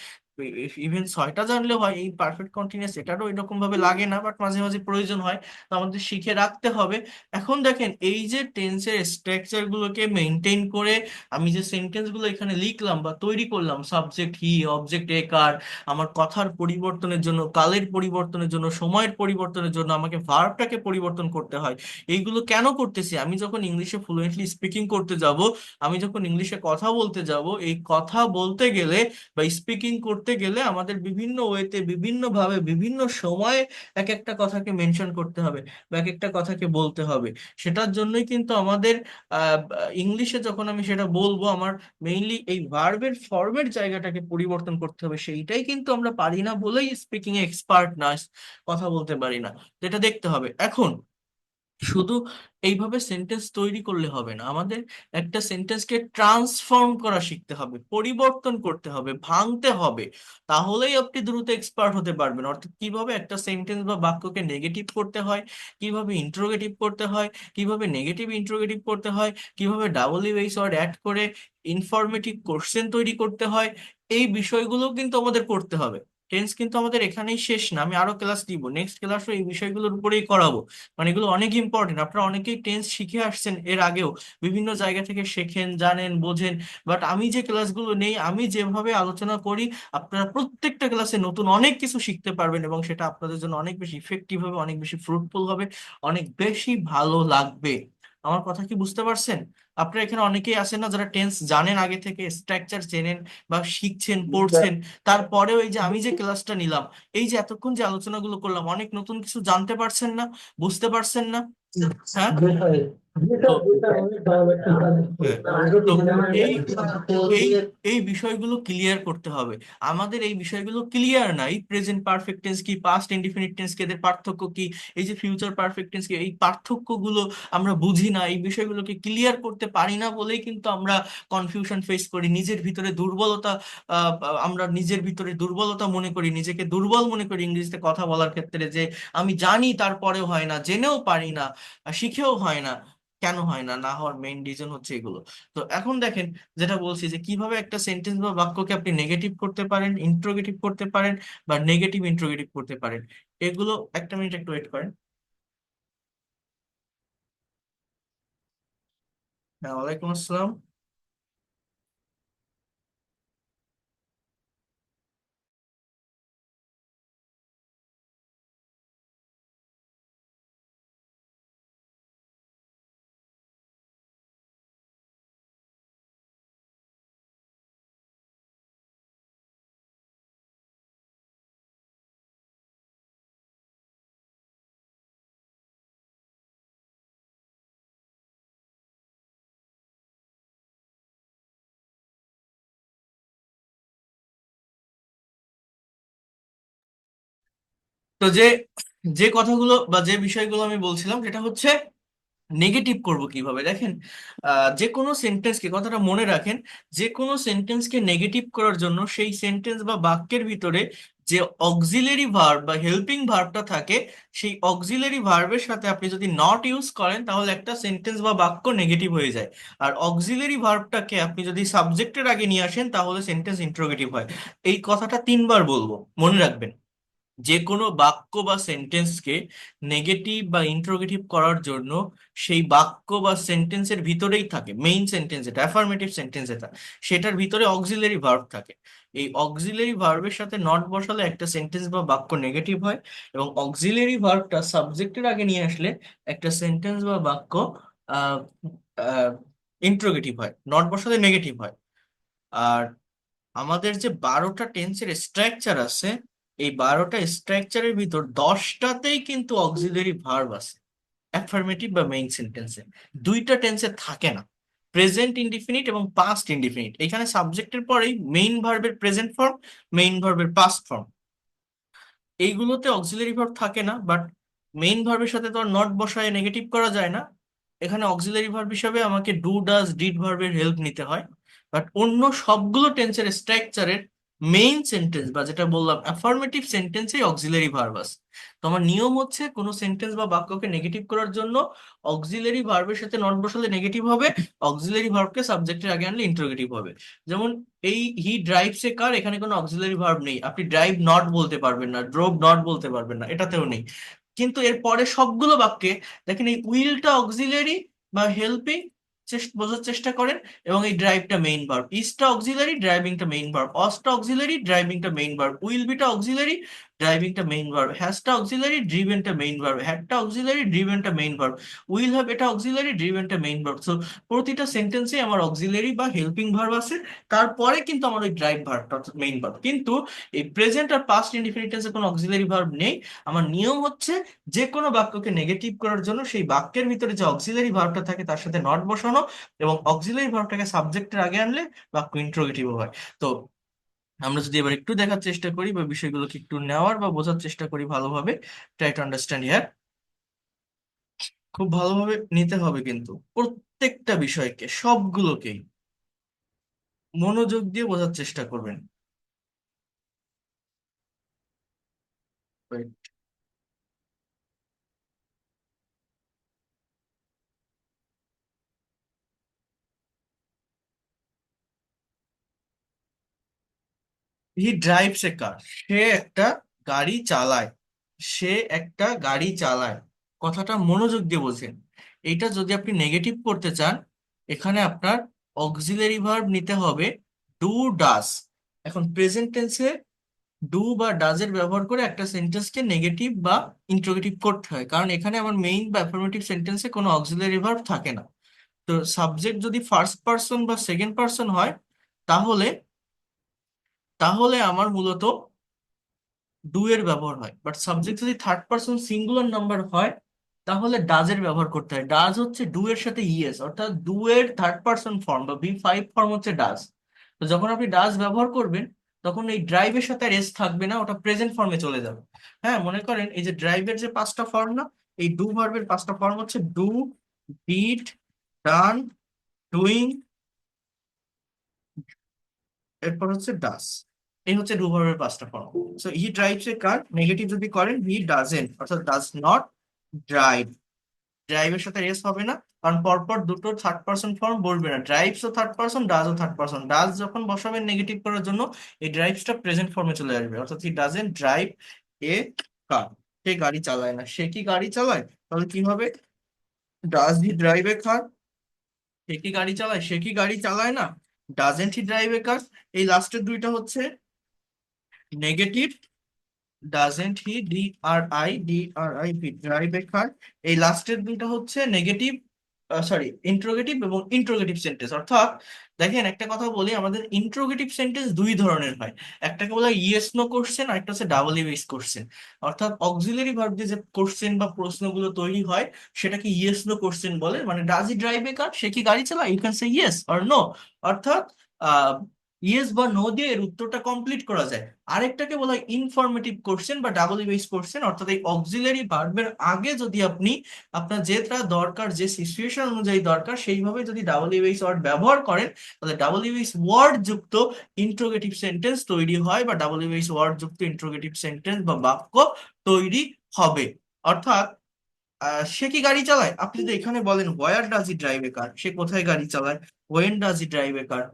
ইভেন 6টা জানলেও হয়। এই পারফেক্ট কন্টিনিউয়াস এটারও এরকম ভাবে লাগে না, বাট মাঝে মাঝে প্রয়োজন হয়, তো আমাদের শিখে রাখতে হবে। এখন দেখেন এই যে টেন্সের স্ট্রাকচার গুলোকে মেনটেন করে আমি যে সেন্টেন্স গুলো এখানে লিখলাম বা তৈরি করলাম, সাবজেক্ট হি, অবজেক্ট এ, কার, আমার কথার পরিবর্তনের জন্য, কালের পরিবর্তনের জন্য, সময়ের পরিবর্তনের জন্য আমাকে ভার্বটাকে পরিবর্তন করতে হয়। এইগুলো কেন করতেছি? আমি যখন ইংলিশে ফ্লুয়েন্টলি স্পিকিং করতে যাব, আমি যখন ইংলিশে কথা বলতে যাব, এই কথা বলতে গেলে বা স্পিকিং করতে গেলে আমাদের বিভিন্ন ওয়েতে, বিভিন্ন ভাবে, বিভিন্ন সময়ে এক একটা কথাকে মেনশন করতে হবে বা এক একটা কথাকে বলতে হবে। সেটার জন্যই কিন্তু আমাদের আহ ইংলিশে যখন আমি সেটা বলবো, আমার মেইনলি এই ভার্বের ফর্মের জায়গাটাকে পরিবর্তন করতে হবে। সেইটাই কিন্তু আমরা পারি না বলেই স্পিকিং এ এক্সপার্ট না, কথা বলতে পারি না। যেটা দেখতে হবে এখন, শুধু এইভাবে সেন্টেন্স তৈরি করলে হবে না, আমাদের একটা সেন্টেন্সকে ট্রান্সফর্ম করা শিখতে হবে, পরিবর্তন করতে হবে, ভাঙতে হবে। তাহলেই আপনি দ্রুত এক্সপার্ট হতে পারবেন। অর্থাৎ কিভাবে একটা সেন্টেন্স বা বাক্যকে নেগেটিভ করতে হয়, কিভাবে ইন্ট্রোগেটিভ করতে হয়, কিভাবে নেগেটিভ ইন্ট্রোগেটিভ করতে হয়, কিভাবে ডাবল বেস ওয়ার্ড অ্যাড করে ইনফরমেটিভ কোশ্চেন তৈরি করতে হয়, এই বিষয়গুলো কিন্তু আমাদের করতে হবে। টেন্স কিন্তু আমাদের এখানেই শেষ না, আমি আরো ক্লাস দিব, নেক্সট ক্লাসও এই বিষয়গুলোর উপরেই করাবো। মানে এগুলো অনেক ইম্পর্টেন্ট। আপনারা অনেকেই টেন্স শিখে আসছেন এর আগেও, বিভিন্ন জায়গা থেকে শেখেন, জানেন, বোঝেন। বাট আমি যে ক্লাসগুলো নেই, আমি যেভাবে আলোচনা করি, আপনারা প্রত্যেকটা ক্লাসে নতুন অনেক কিছু শিখতে পারবেন এবং সেটা আপনাদের জন্য অনেক বেশি ইফেক্টিভ হবে, অনেক বেশি ফ্রুটফুল হবে, অনেক বেশি ভালো লাগবে। আমার কথা কি বুঝতে পারছেন? আপনারা এখানে অনেকেই আছেন না যারা টেন্স জানেন, আগে থেকে স্ট্রাকচার চেনেন বা শিখছেন, পড়ছেন, তারপরেও এই যে আমি যে ক্লাসটা নিলাম, এই যে এতক্ষণ যে আলোচনাগুলো করলাম, অনেক নতুন কিছু জানতে পারছেন না, বুঝতে পারছেন না? হ্যাঁ। তো হ্যাঁ, তো এই এই এই বিষয়গুলো ক্লিয়ার করতে হবে আমাদের। এই বিষয়গুলো ক্লিয়ার নাই, প্রেজেন্ট পারফেক্ট টেন্স কি, পাস্ট ইনডিফিনিট টেন্স কি, এদের পার্থক্য কি, এই যে ফিউচার পারফেক্ট টেন্স কি, এই পার্থক্যগুলো আমরা বুঝি না, এই বিষয়গুলোকে ক্লিয়ার করতে পারি না বলেই কিন্তু আমরা কনফিউশন ফেস করি, নিজের ভিতরে দুর্বলতা, আহ, আমরা নিজের ভিতরে দুর্বলতা মনে করি, নিজেকে দুর্বল মনে করি ইংরেজিতে কথা বলার ক্ষেত্রে, যে আমি জানি তারপরেও হয় না, জেনেও পারি না, শিখেও হয় না। কেন হয় না? না হওয়ার মেইন রিজন হচ্ছে এগুলো। তো এখন দেখেন, যেটা বলছি যে কিভাবে একটা সেন্টেন্স বা বাক্যকে আপনি নেগেটিভ করতে পারেন, ইন্ট্রোগেটিভ করতে পারেন বা নেগেটিভ ইন্ট্রোগেটিভ করতে পারেন, এগুলো একটা মিনিট একটু ওয়েট করেন। হ্যাঁ, ওয়ালাইকুম আসসালাম। তো যে যে কথাগুলো বা যে বিষয়গুলো আমি বলছিলাম সেটা হচ্ছে নেগেটিভ করব কিভাবে। দেখেন, যে কোনো সেন্টেন্সকে, কথাটা মনে রাখেন, যে কোনো সেন্টেন্সকে নেগেটিভ করার জন্য সেই সেন্টেন্স বা বাক্যের ভিতরে যে অক্সিলারি ভার্ব বা হেল্পিং ভার্বটা থাকে, সেই অক্সিলারি ভার্বের সাথে আপনি যদি নট ইউজ করেন তাহলে একটা সেন্টেন্স বা বাক্য নেগেটিভ হয়ে যায়। আর অক্সিলারি ভার্বটাকে আপনি যদি সাবজেক্টের আগে নিয়ে আসেন তাহলে সেন্টেন্স ইন্টারোগেটিভ হয়। এই কথাটা 3বার বলবো, মনে রাখবেন। যে কোনো বাক্য বা সেন্টেন্সকে নেগেটিভ বা ইন্ট্রোগেটিভ করার জন্য সেই বাক্য বা সেন্টেন্সের ভিতরেই থাকে, মেইন সেন্টেন্স যেটা, অ্যাফার্মেটিভ সেন্টেন্স যেটা, সেটার ভিতরে অক্সিলারি ভার্ব থাকে। এই অক্সিলারি ভার্বের সাথে নট বসালে একটা সেন্টেন্স বা বাক্য নেগেটিভ হয়, এবং অক্সিলারি ভার্বটা সাবজেক্টের আগে নিয়ে আসলে একটা সেন্টেন্স বা বাক্য আহ ইন্ট্রোগেটিভ হয়, নট বসালে নেগেটিভ হয়। আর আমাদের যে 12টা টেন্সের স্ট্রাকচার আছে, এই 12টা স্ট্রাকচারের ভিতর 10টাতেই কিন্তু অক্সিলারি ভার্ব আছে। অ্যাফার্মেটিভ বা মেইন সেন্টেন্সে দুইটা টেন্সে থাকে না, প্রেজেন্ট ইনডিফিনিট এবং পাস্ট ইনডিফিনিট। এখানে সাবজেক্টের পরেই মেইন ভার্বের প্রেজেন্ট ফর্ম, মেইন ভার্বের পাস্ট ফর্ম, এইগুলোতে অক্সিলারি ভার্ব থাকে না। বাট মেইন ভার্বের সাথে তো আর নট বসায় নেগেটিভ করা যায় না, এখানে অক্সিলারি ভার্ব হিসাবে আমাকে ডু ডাজ ডিড ভার্বের হেল্প নিতে হয়। বাট অন্য সবগুলো টেন্সের স্ট্রাকচারের মেইন সেন্টেন্স বা যেটা বললাম অ্যাফার্মেটিভ সেন্টেন্সেই অক্সিলারি ভার্ব আছে। তো আমার নিয়ম হচ্ছে কোনো সেন্টেন্স বা বাক্যকে নেগেটিভ করার জন্য অক্সিলারি ভার্বের সাথে নট বসালে নেগেটিভ হবে, অক্সিলারি ভার্বকে সাবজেক্টের আগে আনলে ইন্টারোগেটিভ হবে। যেমন এই হি ড্রাইভস এ কার, এখানে কোনো অক্সিলারি ভার্ব নেই, আপনি ড্রাইভ নট বলতে পারবেন না, ড্রোভ নট বলতে পারবেন না, এটাতেও নেই। কিন্তু এর পরে সবগুলো বাক্যে দেখেন এই উইলটা অক্সিলারি বা হেল্পিং, বোঝার চেষ্টা করেন, এবং এই ড্রাইভটা মেইন ভার্ব, ইজটা অক্সিলারি ড্রাইভিংটা মেইন ভার্ব, অসটা অক্সিলারি ড্রাইভিংটা মেইন ভার্ব, উইল বিটা অক্সিলারি ড্রাইভিংটা মেইন ভার্ব, হ্যাজটা অক্সিলারি ড্রিভেনটা মেইন ভার্ব, হ্যাডটা অক্সিলারি ড্রিভেনটা মেইন ভার্ব, উইল হ্যাভ এটা অক্সিলারি ড্রিভেনটা মেইন ভার্ব। সো প্রতিটা সেন্টেন্সে আমার অক্সিলারি বা হেল্পিং ভার্ব আছে, তারপরে কিন্তু আমার ওই ড্রাইভ ভার্বটা অর্থাৎ মেইন ভার্ব। কিন্তু এই প্রেজেন্ট আর পাস্ট ইনডিফিনিট টেন্সে কোনো অক্সিলারি ভার্ব নেই। আমার নিয়ম হচ্ছে যে কোনো বাক্যকে নেগেটিভ করার জন্য সেই বাক্যের ভিতরে যে অক্সিলারি ভার্বটা থাকে তার সাথে নট বসানো, এবং অক্সিলারি ভার্বটাকে সাবজেক্টের আগে আনলে বাক্য ইন্ট্রোগেটিভ হয়। তো আমরা যদি এবার একটু দেখার চেষ্টা করি বা বিষয়গুলোকে একটু নেওয়ার বা বোঝার চেষ্টা করি ভালোভাবে, ট্রাই টু আন্ডারস্ট্যান্ড হিয়ার। খুব ভালোভাবে নিতে হবে কিন্তু প্রত্যেকটা বিষয়কে, সবগুলোকেই মনোযোগ দিয়ে বোঝার চেষ্টা করবেন। হি ড্রাইভস এ কার, সে একটা গাড়ি চালায়, সে একটা গাড়ি চালায়, কথাটা মনোযোগ দিয়ে বোঝেন। এইটা যদি আপনি নেগেটিভ করতে চান, এখানে আপনার অক্সিলারি ভার্ব নিতে হবে ডু ডাস। এখন প্রেজেন্ট টেন্সে ডু বা ডাজ এর ব্যবহার করে একটা সেন্টেন্সকে নেগেটিভ বা ইন্ট্রোগেটিভ করতে হয়, কারণ এখানে আমার মেইন বা অ্যাফার্মেটিভ সেন্টেন্সে কোনো অক্সিলারি ভার্ব থাকে না। তো সাবজেক্ট যদি ফার্স্ট পার্সন বা সেকেন্ড পার্সন হয়, তাহলে তাহলে আমার মূলত ডু এর ব্যবহার হয়। বাট সাবজেক্ট যদি থার্ড পার্সন সিঙ্গুলার নাম্বার হয়, তাহলে ডাজ এর ব্যবহার করতে হয়। ডাজ হচ্ছে ডু এর সাথে ইএস, অর্থাৎ ডু এর থার্ড পার্সন ফর্ম বা V5 ফর্ম হচ্ছে ডাজ। তো যখন আপনি ডাজ ব্যবহার করবেন, তখন এই ড্রাইভের সাথে আর এস থাকবে না, ওটা প্রেজেন্ট ফর্মে চলে যাবে। হ্যাঁ, মনে করেন এই যে ড্রাইভের যে পাঁচটা ফর্ম না, এই ডু ভার্বের পাঁচটা ফর্ম হচ্ছে ডু, ডিড, ডান, ডুইং, এরপর হচ্ছে ডাস। এই হচ্ছে ডু ভার্বের পাঁচটা form. So he drives A car, negative যদি করেন হি ডাজেন্ট, অর্থাৎ ডাজ নট ড্রাইভ। ড্রাইভের সাথে রেস হবে না, কারণ পরপর দুটো থার্ড পার্সন ফর্ম বলবে না, ড্রাইভস ও থার্ড পার্সন, ডাজ ও থার্ড পার্সন। ডাজ যখন বসাবেন নেগেটিভ করার জন্য, এই ড্রাইভসটা প্রেজেন্ট ফর্মে চলে আসবে, অর্থাৎ he doesn't drive a car, সে গাড়ি চালায় না। সে কি গাড়ি চালায়, তাহলে কি হবে, does he drive a car, সে কি গাড়ি চালায়, সে কি গাড়ি চালায় না, doesn't he drive a car. এই লাস্টের দুইটা হচ্ছে negative, doesn't he, DRIVE drive a car. এই লাস্টের দুইটা হচ্ছে নেগেটিভ, সরি ইন্ট্রোগেটিভ এবং ইন্ট্রোগেটিভ সেন্টেন্স। অর্থাৎ দেখেন একটা কথা বলি, আমাদের ইন্ট্রোগেটিভ সেন্টেন্স দুই ধরনের হয়, একটাকে বলা হয় ইয়েস নো কোশ্চেন, আর একটা হচ্ছে ডাবল ইউএস কোশ্চেন। অর্থাৎ অক্সিলারি ভার্ব দিয়ে যে কোশ্চেন বা প্রশ্নগুলো তৈরি হয়, সেটাকে ইয়েস নো কোশ্চেন বলে। মানে does he drive a car, সে কি গাড়ি চালায়, you can say yes or no, অর্থাৎ ইয়েস বা নো দিয়ে এর উত্তরটা কমপ্লিট করা যায়। আরেকটাকে বলা হয় ইনফরমেটিভ কোশ্চেন বা ডাবল বেস কোশ্চেন, অর্থাৎ এই অক্সিলারি ভার্বের আগে যদি আপনি আপনার যেটা দরকার, যে সিচুয়েশন অনুযায়ী দরকার, সেইভাবে যদি ডাবল বেস ওয়ার্ড ব্যবহার করেন, তাহলে ডাবল বেস ওয়ার্ড যুক্ত ইন্ট্রোগেটিভ সেন্টেন্স তৈরি হয়, বা ডাবল বেস ওয়ার্ড যুক্ত ইন্ট্রোগেটিভ সেন্টেন্স বা বাক্য তৈরি হবে। অর্থাৎ সে কি গাড়ি চালায়, আপনি যদি এখানে বলেন where does he drive a car, সে কোথায় গাড়ি চালায়, when does he drive a car,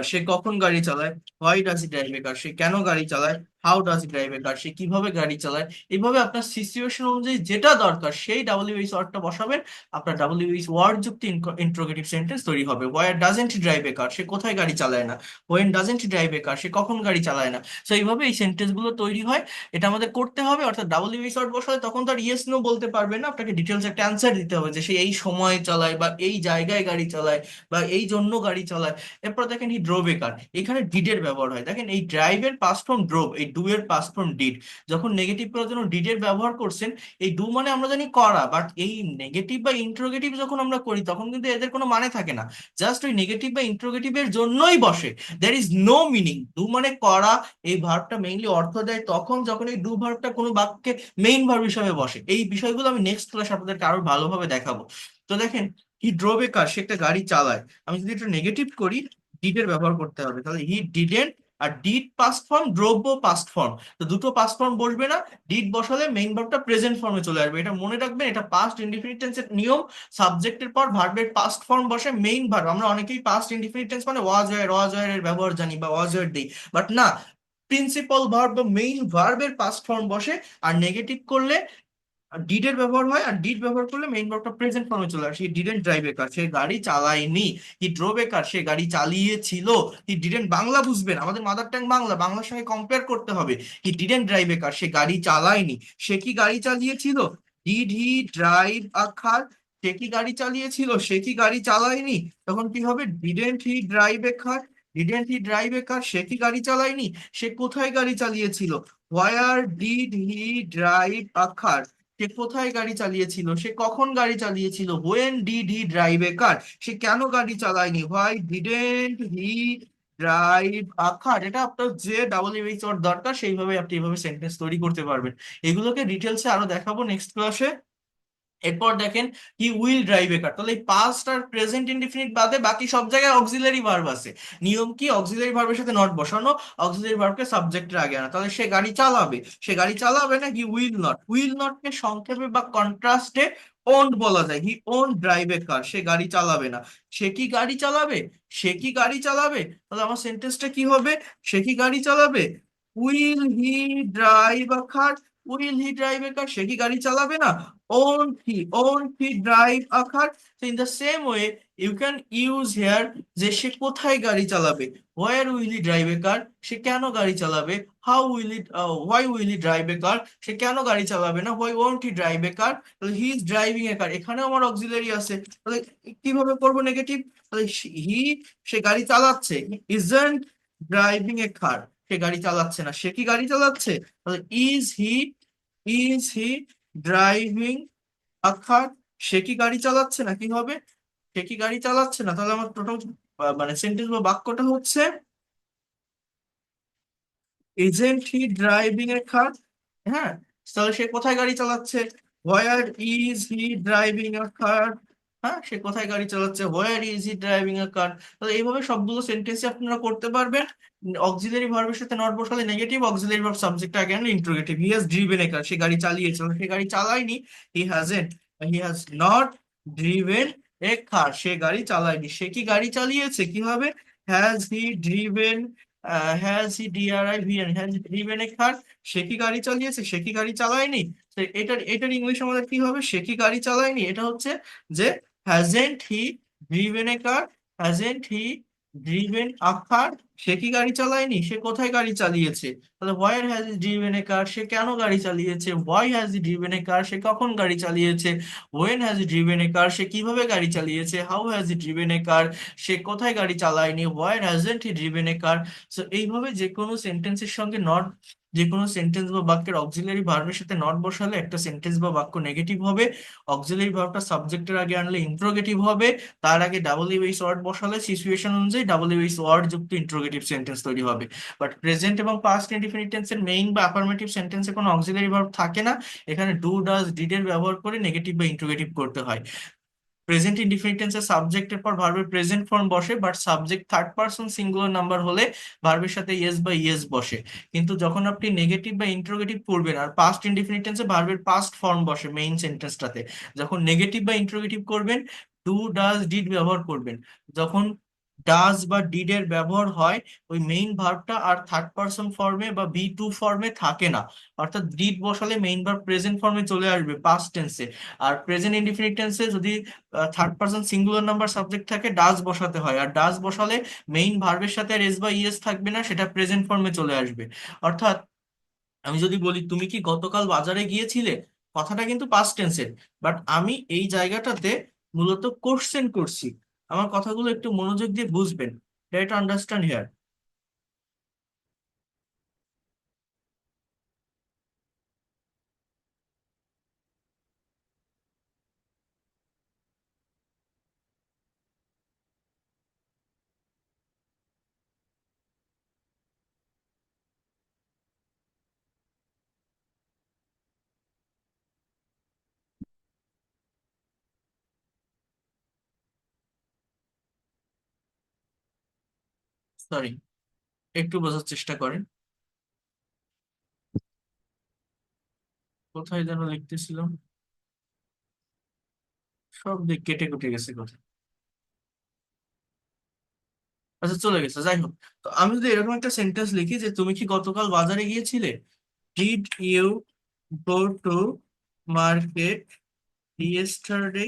সে কখন গাড়ি চালায়, why does he drive a car, সে কেন গাড়ি চালায়, how does he drive a car, সে কিভাবে গাড়ি চালায়। এইভাবে আপনার সিচুয়েশন অনুযায়ী যেটা দরকার সেই ডাব্লিউএইচ ওয়ার্ডটা বসাবেন, আপনার ডাব্লিউএইচ ওয়ার্ড যুক্ত ইন্ট্রোগেটিভ সেন্টেন্স তৈরি হবে। হোয়ার doesn't he drive a car, সে কোথায় গাড়ি চালায় না, when doesn't he drive a car, সে কখন গাড়ি চালায় না। সো এইভাবে এই সেন্টেন্স গুলো তৈরি হয়, এটা আমাদের করতে হবে। অর্থাৎ ডাব্লিউএইচ ওয়ার্ড বসালে তখন তো আর ইয়েস নো বলতে পারবে না, আপনাকে ডিটেলস একটা অ্যান্সার দিতে হবে যে সে এই সময় চালায় বা এই জায়গায় গাড়ি চালায় বা এই জন্য গাড়ি চালায়। এরপর দেখেন হি ড্রোভ এ কার, এখানে ডিডের ব্যবহার হয়। দেখেন এই ড্রাইভের পাস্ট ফর্ম ড্রোভ, এই ডু এর পাস্ট ফর্ম ডিড। যখন নেগেটিভ করার জন্য ডিড এর ব্যবহার করছেন, এই ডু মানে আমরা জানি করা, বাট এই নেগেটিভ বা ইন্টারোগেটিভ যখন আমরা করি তখন কিন্তু এদের কোনো মানে থাকে না, জাস্ট ওই নেগেটিভ বা ইন্টারোগেটিভের জন্যই বসে। There is no meaning. Do মানে করা, এই ভার্বটা মেইনলি অর্থ দেয় তখন যখন এই ডু ভার্বটা কোনো বাক্যে মেইন ভার্ব হিসেবে বসে। এই বিষয়গুলো আমি নেক্সট ক্লাস আপনাদেরকে আরো ভালোভাবে দেখাবো। তো দেখেন, হি ড্রোভ এ কার, সে একটা গাড়ি চালায়। আমি যদি এটা নেগেটিভ করি, ডিড এর ব্যবহার করতে হবে, তাহলে হি ডিডেন্ট। আর did past form, drove past form, তো দুটো পাস্ট ফর্ম বসবে না, ডিড বসালে মেইন ভার্বটা প্রেজেন্ট ফর্মে চলে আসবে। এটা মনে রাখবেন, এটা পাস্ট ইনডিফিনিট টেন্সের নিয়ম। সাবজেক্টের পর ভার্বের পাস্ট ফর্ম বসে মেইন ভার্ব। আমরা অনেকেই পাস্ট ইনডিফিনিট টেন্স মানে ওয়াজ ওয়ার এর ব্যবহার জানি বা ওয়াজ ওয়ার দিই, বাট না, প্রিন্সিপাল ভার্ব বা মেইন ভার্বের পাস্ট ফর্ম বসে। আর নেগেটিভ করলে ডিড এর ব্যবহার হয়, আর ডিড ব্যবহার করলে মেইন ভার্বটা প্রেজেন্ট ফর্মে চলে আসে। He didn't drive a car, সে গাড়ি চালায়নি। হি ড্রোভ এ কার, সে গাড়ি চালিয়েছিল। হি ডিডেন্ট, বাংলা বুঝবেন, আমাদের মাদার টাং বাংলা, বাংলার সঙ্গে কম্পেয়ার করতে হবে। He didn't drive a car, সে গাড়ি চালায়নি। সে কি গাড়ি চালিয়েছিল? Did he drive a car, সে কি গাড়ি চালিয়েছিল? সে কি গাড়ি চালায়নি? তখন কি হবে? Didn't he drive a car, didn't he drive a car, সে কি গাড়ি চালায়নি? সে কোথায় গাড়ি চালিয়েছিল? Where did he drive a car, সে কোথায় গাড়ি চালিয়েছিল? সে কখন গাড়ি চালিয়েছিল? When did he drive a car, সে কেন গাড়ি চালায়নি? Why didn't he drive a car. এটা আপনার যে ডাবল ইউএইচ ওয়ার্ড দরকার সেইভাবে আপনি এইভাবে সেন্টেন্স তৈরি করতে পারবেন। এগুলোকে ডিটেলসে আরো দেখাবো নেক্সট ক্লাসে। এরপর দেখেন, হি উইল ড্রাইভ এ কার, তাহলে এই পাস্ট আর প্রেজেন্ট ইনডিফিনিট বাদে বাকি সব জায়গায় অক্সিলারি ভার্ব আছে। নিয়ম কি? অক্সিলারি ভার্বের সাথে নট বসানো, অক্সিলারি ভার্বকে সাবজেক্টের আগে আনা। তাহলে সে গাড়ি চালাবে, সে গাড়ি চালাবে না, he will not. Will not কে সংক্ষেপে বা কন্ট্রাস্টে ওন্ট বলা যায়। হি ওন্ট ড্রাইভ এ কার, সে গাড়ি চালাবে না। সে কি গাড়ি চালাবে? সে কি গাড়ি চালাবে, তাহলে আমার সেন্টেন্সটা কি হবে? সে কি গাড়ি চালাবে? Will he drive a car, will he drive a car, সে কি গাড়ি চালাবে না? won't he drive a car? So in the same way you can use here যে সে কোথায় গাড়ি চালাবে। where will he drive a car, সে কেন গাড়ি চালাবে। how will it why will he drive a car, সে কেন গাড়ি চালাবে না। why won't he drive a car, তাহলে he is driving a car, এখানে আমার অক্সিলারি আছে। তাহলে কিভাবে করবো নেগেটিভ? তাহলে হি, সে গাড়ি চালাচ্ছে, isn't driving a car, সে গাড়ি চালাচ্ছে না। সে কি গাড়ি চালাচ্ছে? তাহলে is he driving a car, সে কি গাড়ি চালাচ্ছে না, কি হবে? সে কি গাড়ি চালাচ্ছে না, তাহলে আমার টোটাল মানে সেন্টেন্স বা বাক্যটা হচ্ছে ইজেন্ট হি ড্রাইভিং এ কার। হ্যাঁ, তাহলে সে কোথায় গাড়ি চালাচ্ছে? Where is he driving a car. হ্যাঁ, সে কোথায় গাড়ি চালাচ্ছে? Where is he driving a car. তাহলে এইভাবে সবগুলো সেন্টেন্সে আপনারা করতে পারবেন। অক্সিলারি ভার্বের সাথে নট বসালে নেগেটিভ, অক্সিলারি ভার্ব সাবজেক্ট আগে আনলে interrogative. He has driven a car, সে গাড়ি চালিয়েছে, সে গাড়ি চালায়নি। He has not driven a car, সে গাড়ি চালায়নি। সে কি গাড়ি চালিয়েছে, কি হবে? Has he driven, has driven a car, সে কি গাড়ি চালিয়েছে, সে কি গাড়ি চালায়নি। তো এটার ইংলিশ আমাদের কি হবে? সে কি গাড়ি চালায়নি, এটা হচ্ছে যে hasn't he driven a car, hasn't he driven a car, সে কি গাড়ি চালায়নি, সে কোথায় গাড়ি চালিয়েছে। তাহলে where has he driven a car, সে কেন গাড়ি চালিয়েছে। Why has he driven a car, সে কখন গাড়ি চালিয়েছে। When has he driven a car, সে কিভাবে গাড়ি চালিয়েছে। How has he driven a car, সে কোথায় গাড়ি চালায়নি। হোয়ার hasn't he driven a car. So এইভাবে যে কোনো সেন্টেন্সের সঙ্গে নট, যে কোনো সেন্টেন্স বা বাক্যের অক্সিলারি ভার্বের সাথে নট বসালে একটা সেন্টেন্স বা বাক্য নেগেটিভ হবে। অক্সিলারি ভার্বটা সাবজেক্টের আগে আনলে ইন্ট্রোগেটিভ হবে। তার আগে ডাবল ইউএইচ ওয়ার্ড বসালে সিচুয়েশন অনুযায়ী ডাবল ইউএইচ ওয়ার্ড যুক্ত ইন্ট্রোগেটিভ সেন্টেন্স তৈরি হবে। বাট প্রেজেন্ট এবং পাস্ট ইনডিফিনিট টেন্সের মেইন বা অ্যাফার্মেটিভ সেন্টেন্সে কোনো অক্সিলারি ভার্ব থাকে না। এখানে ডু ডাজ ডিড এর ব্যবহার করে নেগেটিভ বা ইন্ট্রোগেটিভ করতে হয়। প্রেজেন্ট ইনডিফিনিট টেন্সে সাবজেক্টের পর ভার্বের প্রেজেন্ট ফর্ম বসে, but subject third person singular number হলে ভার্বের সাথে ইয়েস বা ইয়েস বসে। কিন্তু যখন আপনি নেগেটিভ বা ইন্ট্রোগেটিভ করবেন, আর পাস্ট ইনডিফিনিট টেন্সে ভার্বের পাস্ট ফর্ম বসে মেইন সেন্টেন্সটাতে। যখন নেগেটিভ বা ইন্ট্রোগেটিভ করবেন, ডু ডাজ ডিড ব্যবহার করবেন। যখন ডাজ বা ডিড এর ব্যবহার হয়, ওই মেইন ভার্বটা আর থার্ড পারসন ফর্মে বা বি টু ফর্মে থাকে না। অর্থাৎ ডিড বসালে মেইন ভার্ব প্রেজেন্ট ফর্মে চলে আসবে পাস্ট টেন্সে। আর প্রেজেন্ট ইনডিফিনিট টেন্সে যদি third person singular number subject থাকে ডাজ বসাতে হয়, আর ডাজ বসালে মেইন ভার্বের সাথে আর এস বা ইএস থাকবে না, সেটা প্রেজেন্ট ফর্মে চলে আসবে। অর্থাৎ আমি যদি বলি তুমি কি গতকাল বাজারে গিয়েছিলে, কথাটা কিন্তু পাস্ট টেন্সের, বাট আমি এই জায়গাটাতে মূলত কোশ্চেন করছি। আমার কথাগুলো একটু মনোযোগ দিয়ে বুঝবেন, try to understand here. Sorry, একটু বোঝার চেষ্টা করেন। কোথায় যেন লিখতেছিলাম, সব দিক কেটে কুটে গেছে কোথায়। আচ্ছা, চলে গেছে, যাই হোক। তো আমি যদি এরকম একটা সেন্টেন্স লিখি যে তুমি কি গতকাল বাজারে গিয়েছিলে, did you go to market yesterday,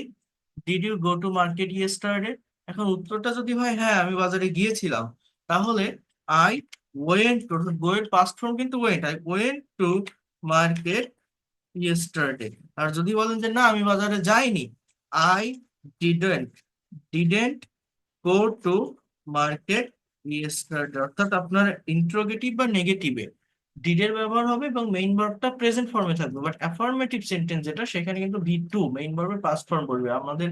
did you go to market yesterday. এখন উত্তরটা যদি হয় হ্যাঁ আমি বাজারে গিয়েছিলাম, তাহলে আই ওয়েন্ট টু, গোয়ের পাস্ট ফর্ম কিন্তু went, I went to market yesterday. আর যদি বলেন যে না আমি বাজারে যাইনি, I didn't, didn't go to market yesterday. অর্থাৎ আপনার ইন্ট্রোগেটিভ বা নেগেটিভে ডিডের ব্যবহার হবে এবং মেইন ভার্বটা প্রেজেন্ট ফর্মে থাকবে। বাট অ্যাফার্মেটিভ সেন্টেন্স যেটা, সেখানে কিন্তু ভি টু মেইন ভার্বের পাস্ট ফর্ম করবে। আমাদের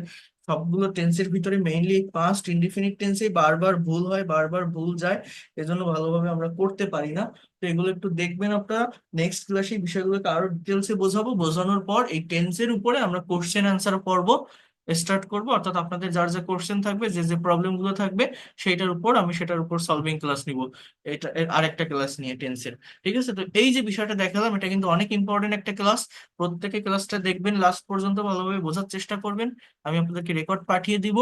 সবগুলো টেন্সের ভিতরে মেইনলি পাস্ট ইনডিফিনিট টেন্সে বারবার ভুল হয়, বারবার ভুল যায়, এজন্য ভালোভাবে আমরা করতে পারি না। তো এগুলো একটু দেখবেন আপনারা। নেক্সট ক্লাসে এই বিষয়গুলোকে আরো ডিটেলসে বোঝাবো, বোঝানোর পর এই টেন্সের উপরে আমরা কোশ্চেন অ্যান্সার পর্ব স্টার্ট করব। অর্থাৎ আপনাদের যার যে কোশ্চেন থাকবে, যে যে প্রবলেম গুলো থাকবে, সেটার উপর আমি সেটার উপর সলভিং ক্লাস নিব, এটা এর আরেকটা ক্লাস নিয়ে টেন্সের। ঠিক আছে, তো এই যে বিষয়টা দেখালাম, এটা কিন্তু অনেক ইম্পর্টেন্ট একটা ক্লাস। প্রত্যেকে ক্লাসটা দেখবেন, লাস্ট পর্যন্ত ভালোভাবে বোঝার চেষ্টা করবেন। আমি আপনাদেরকে রেকর্ড পাঠিয়ে দিব।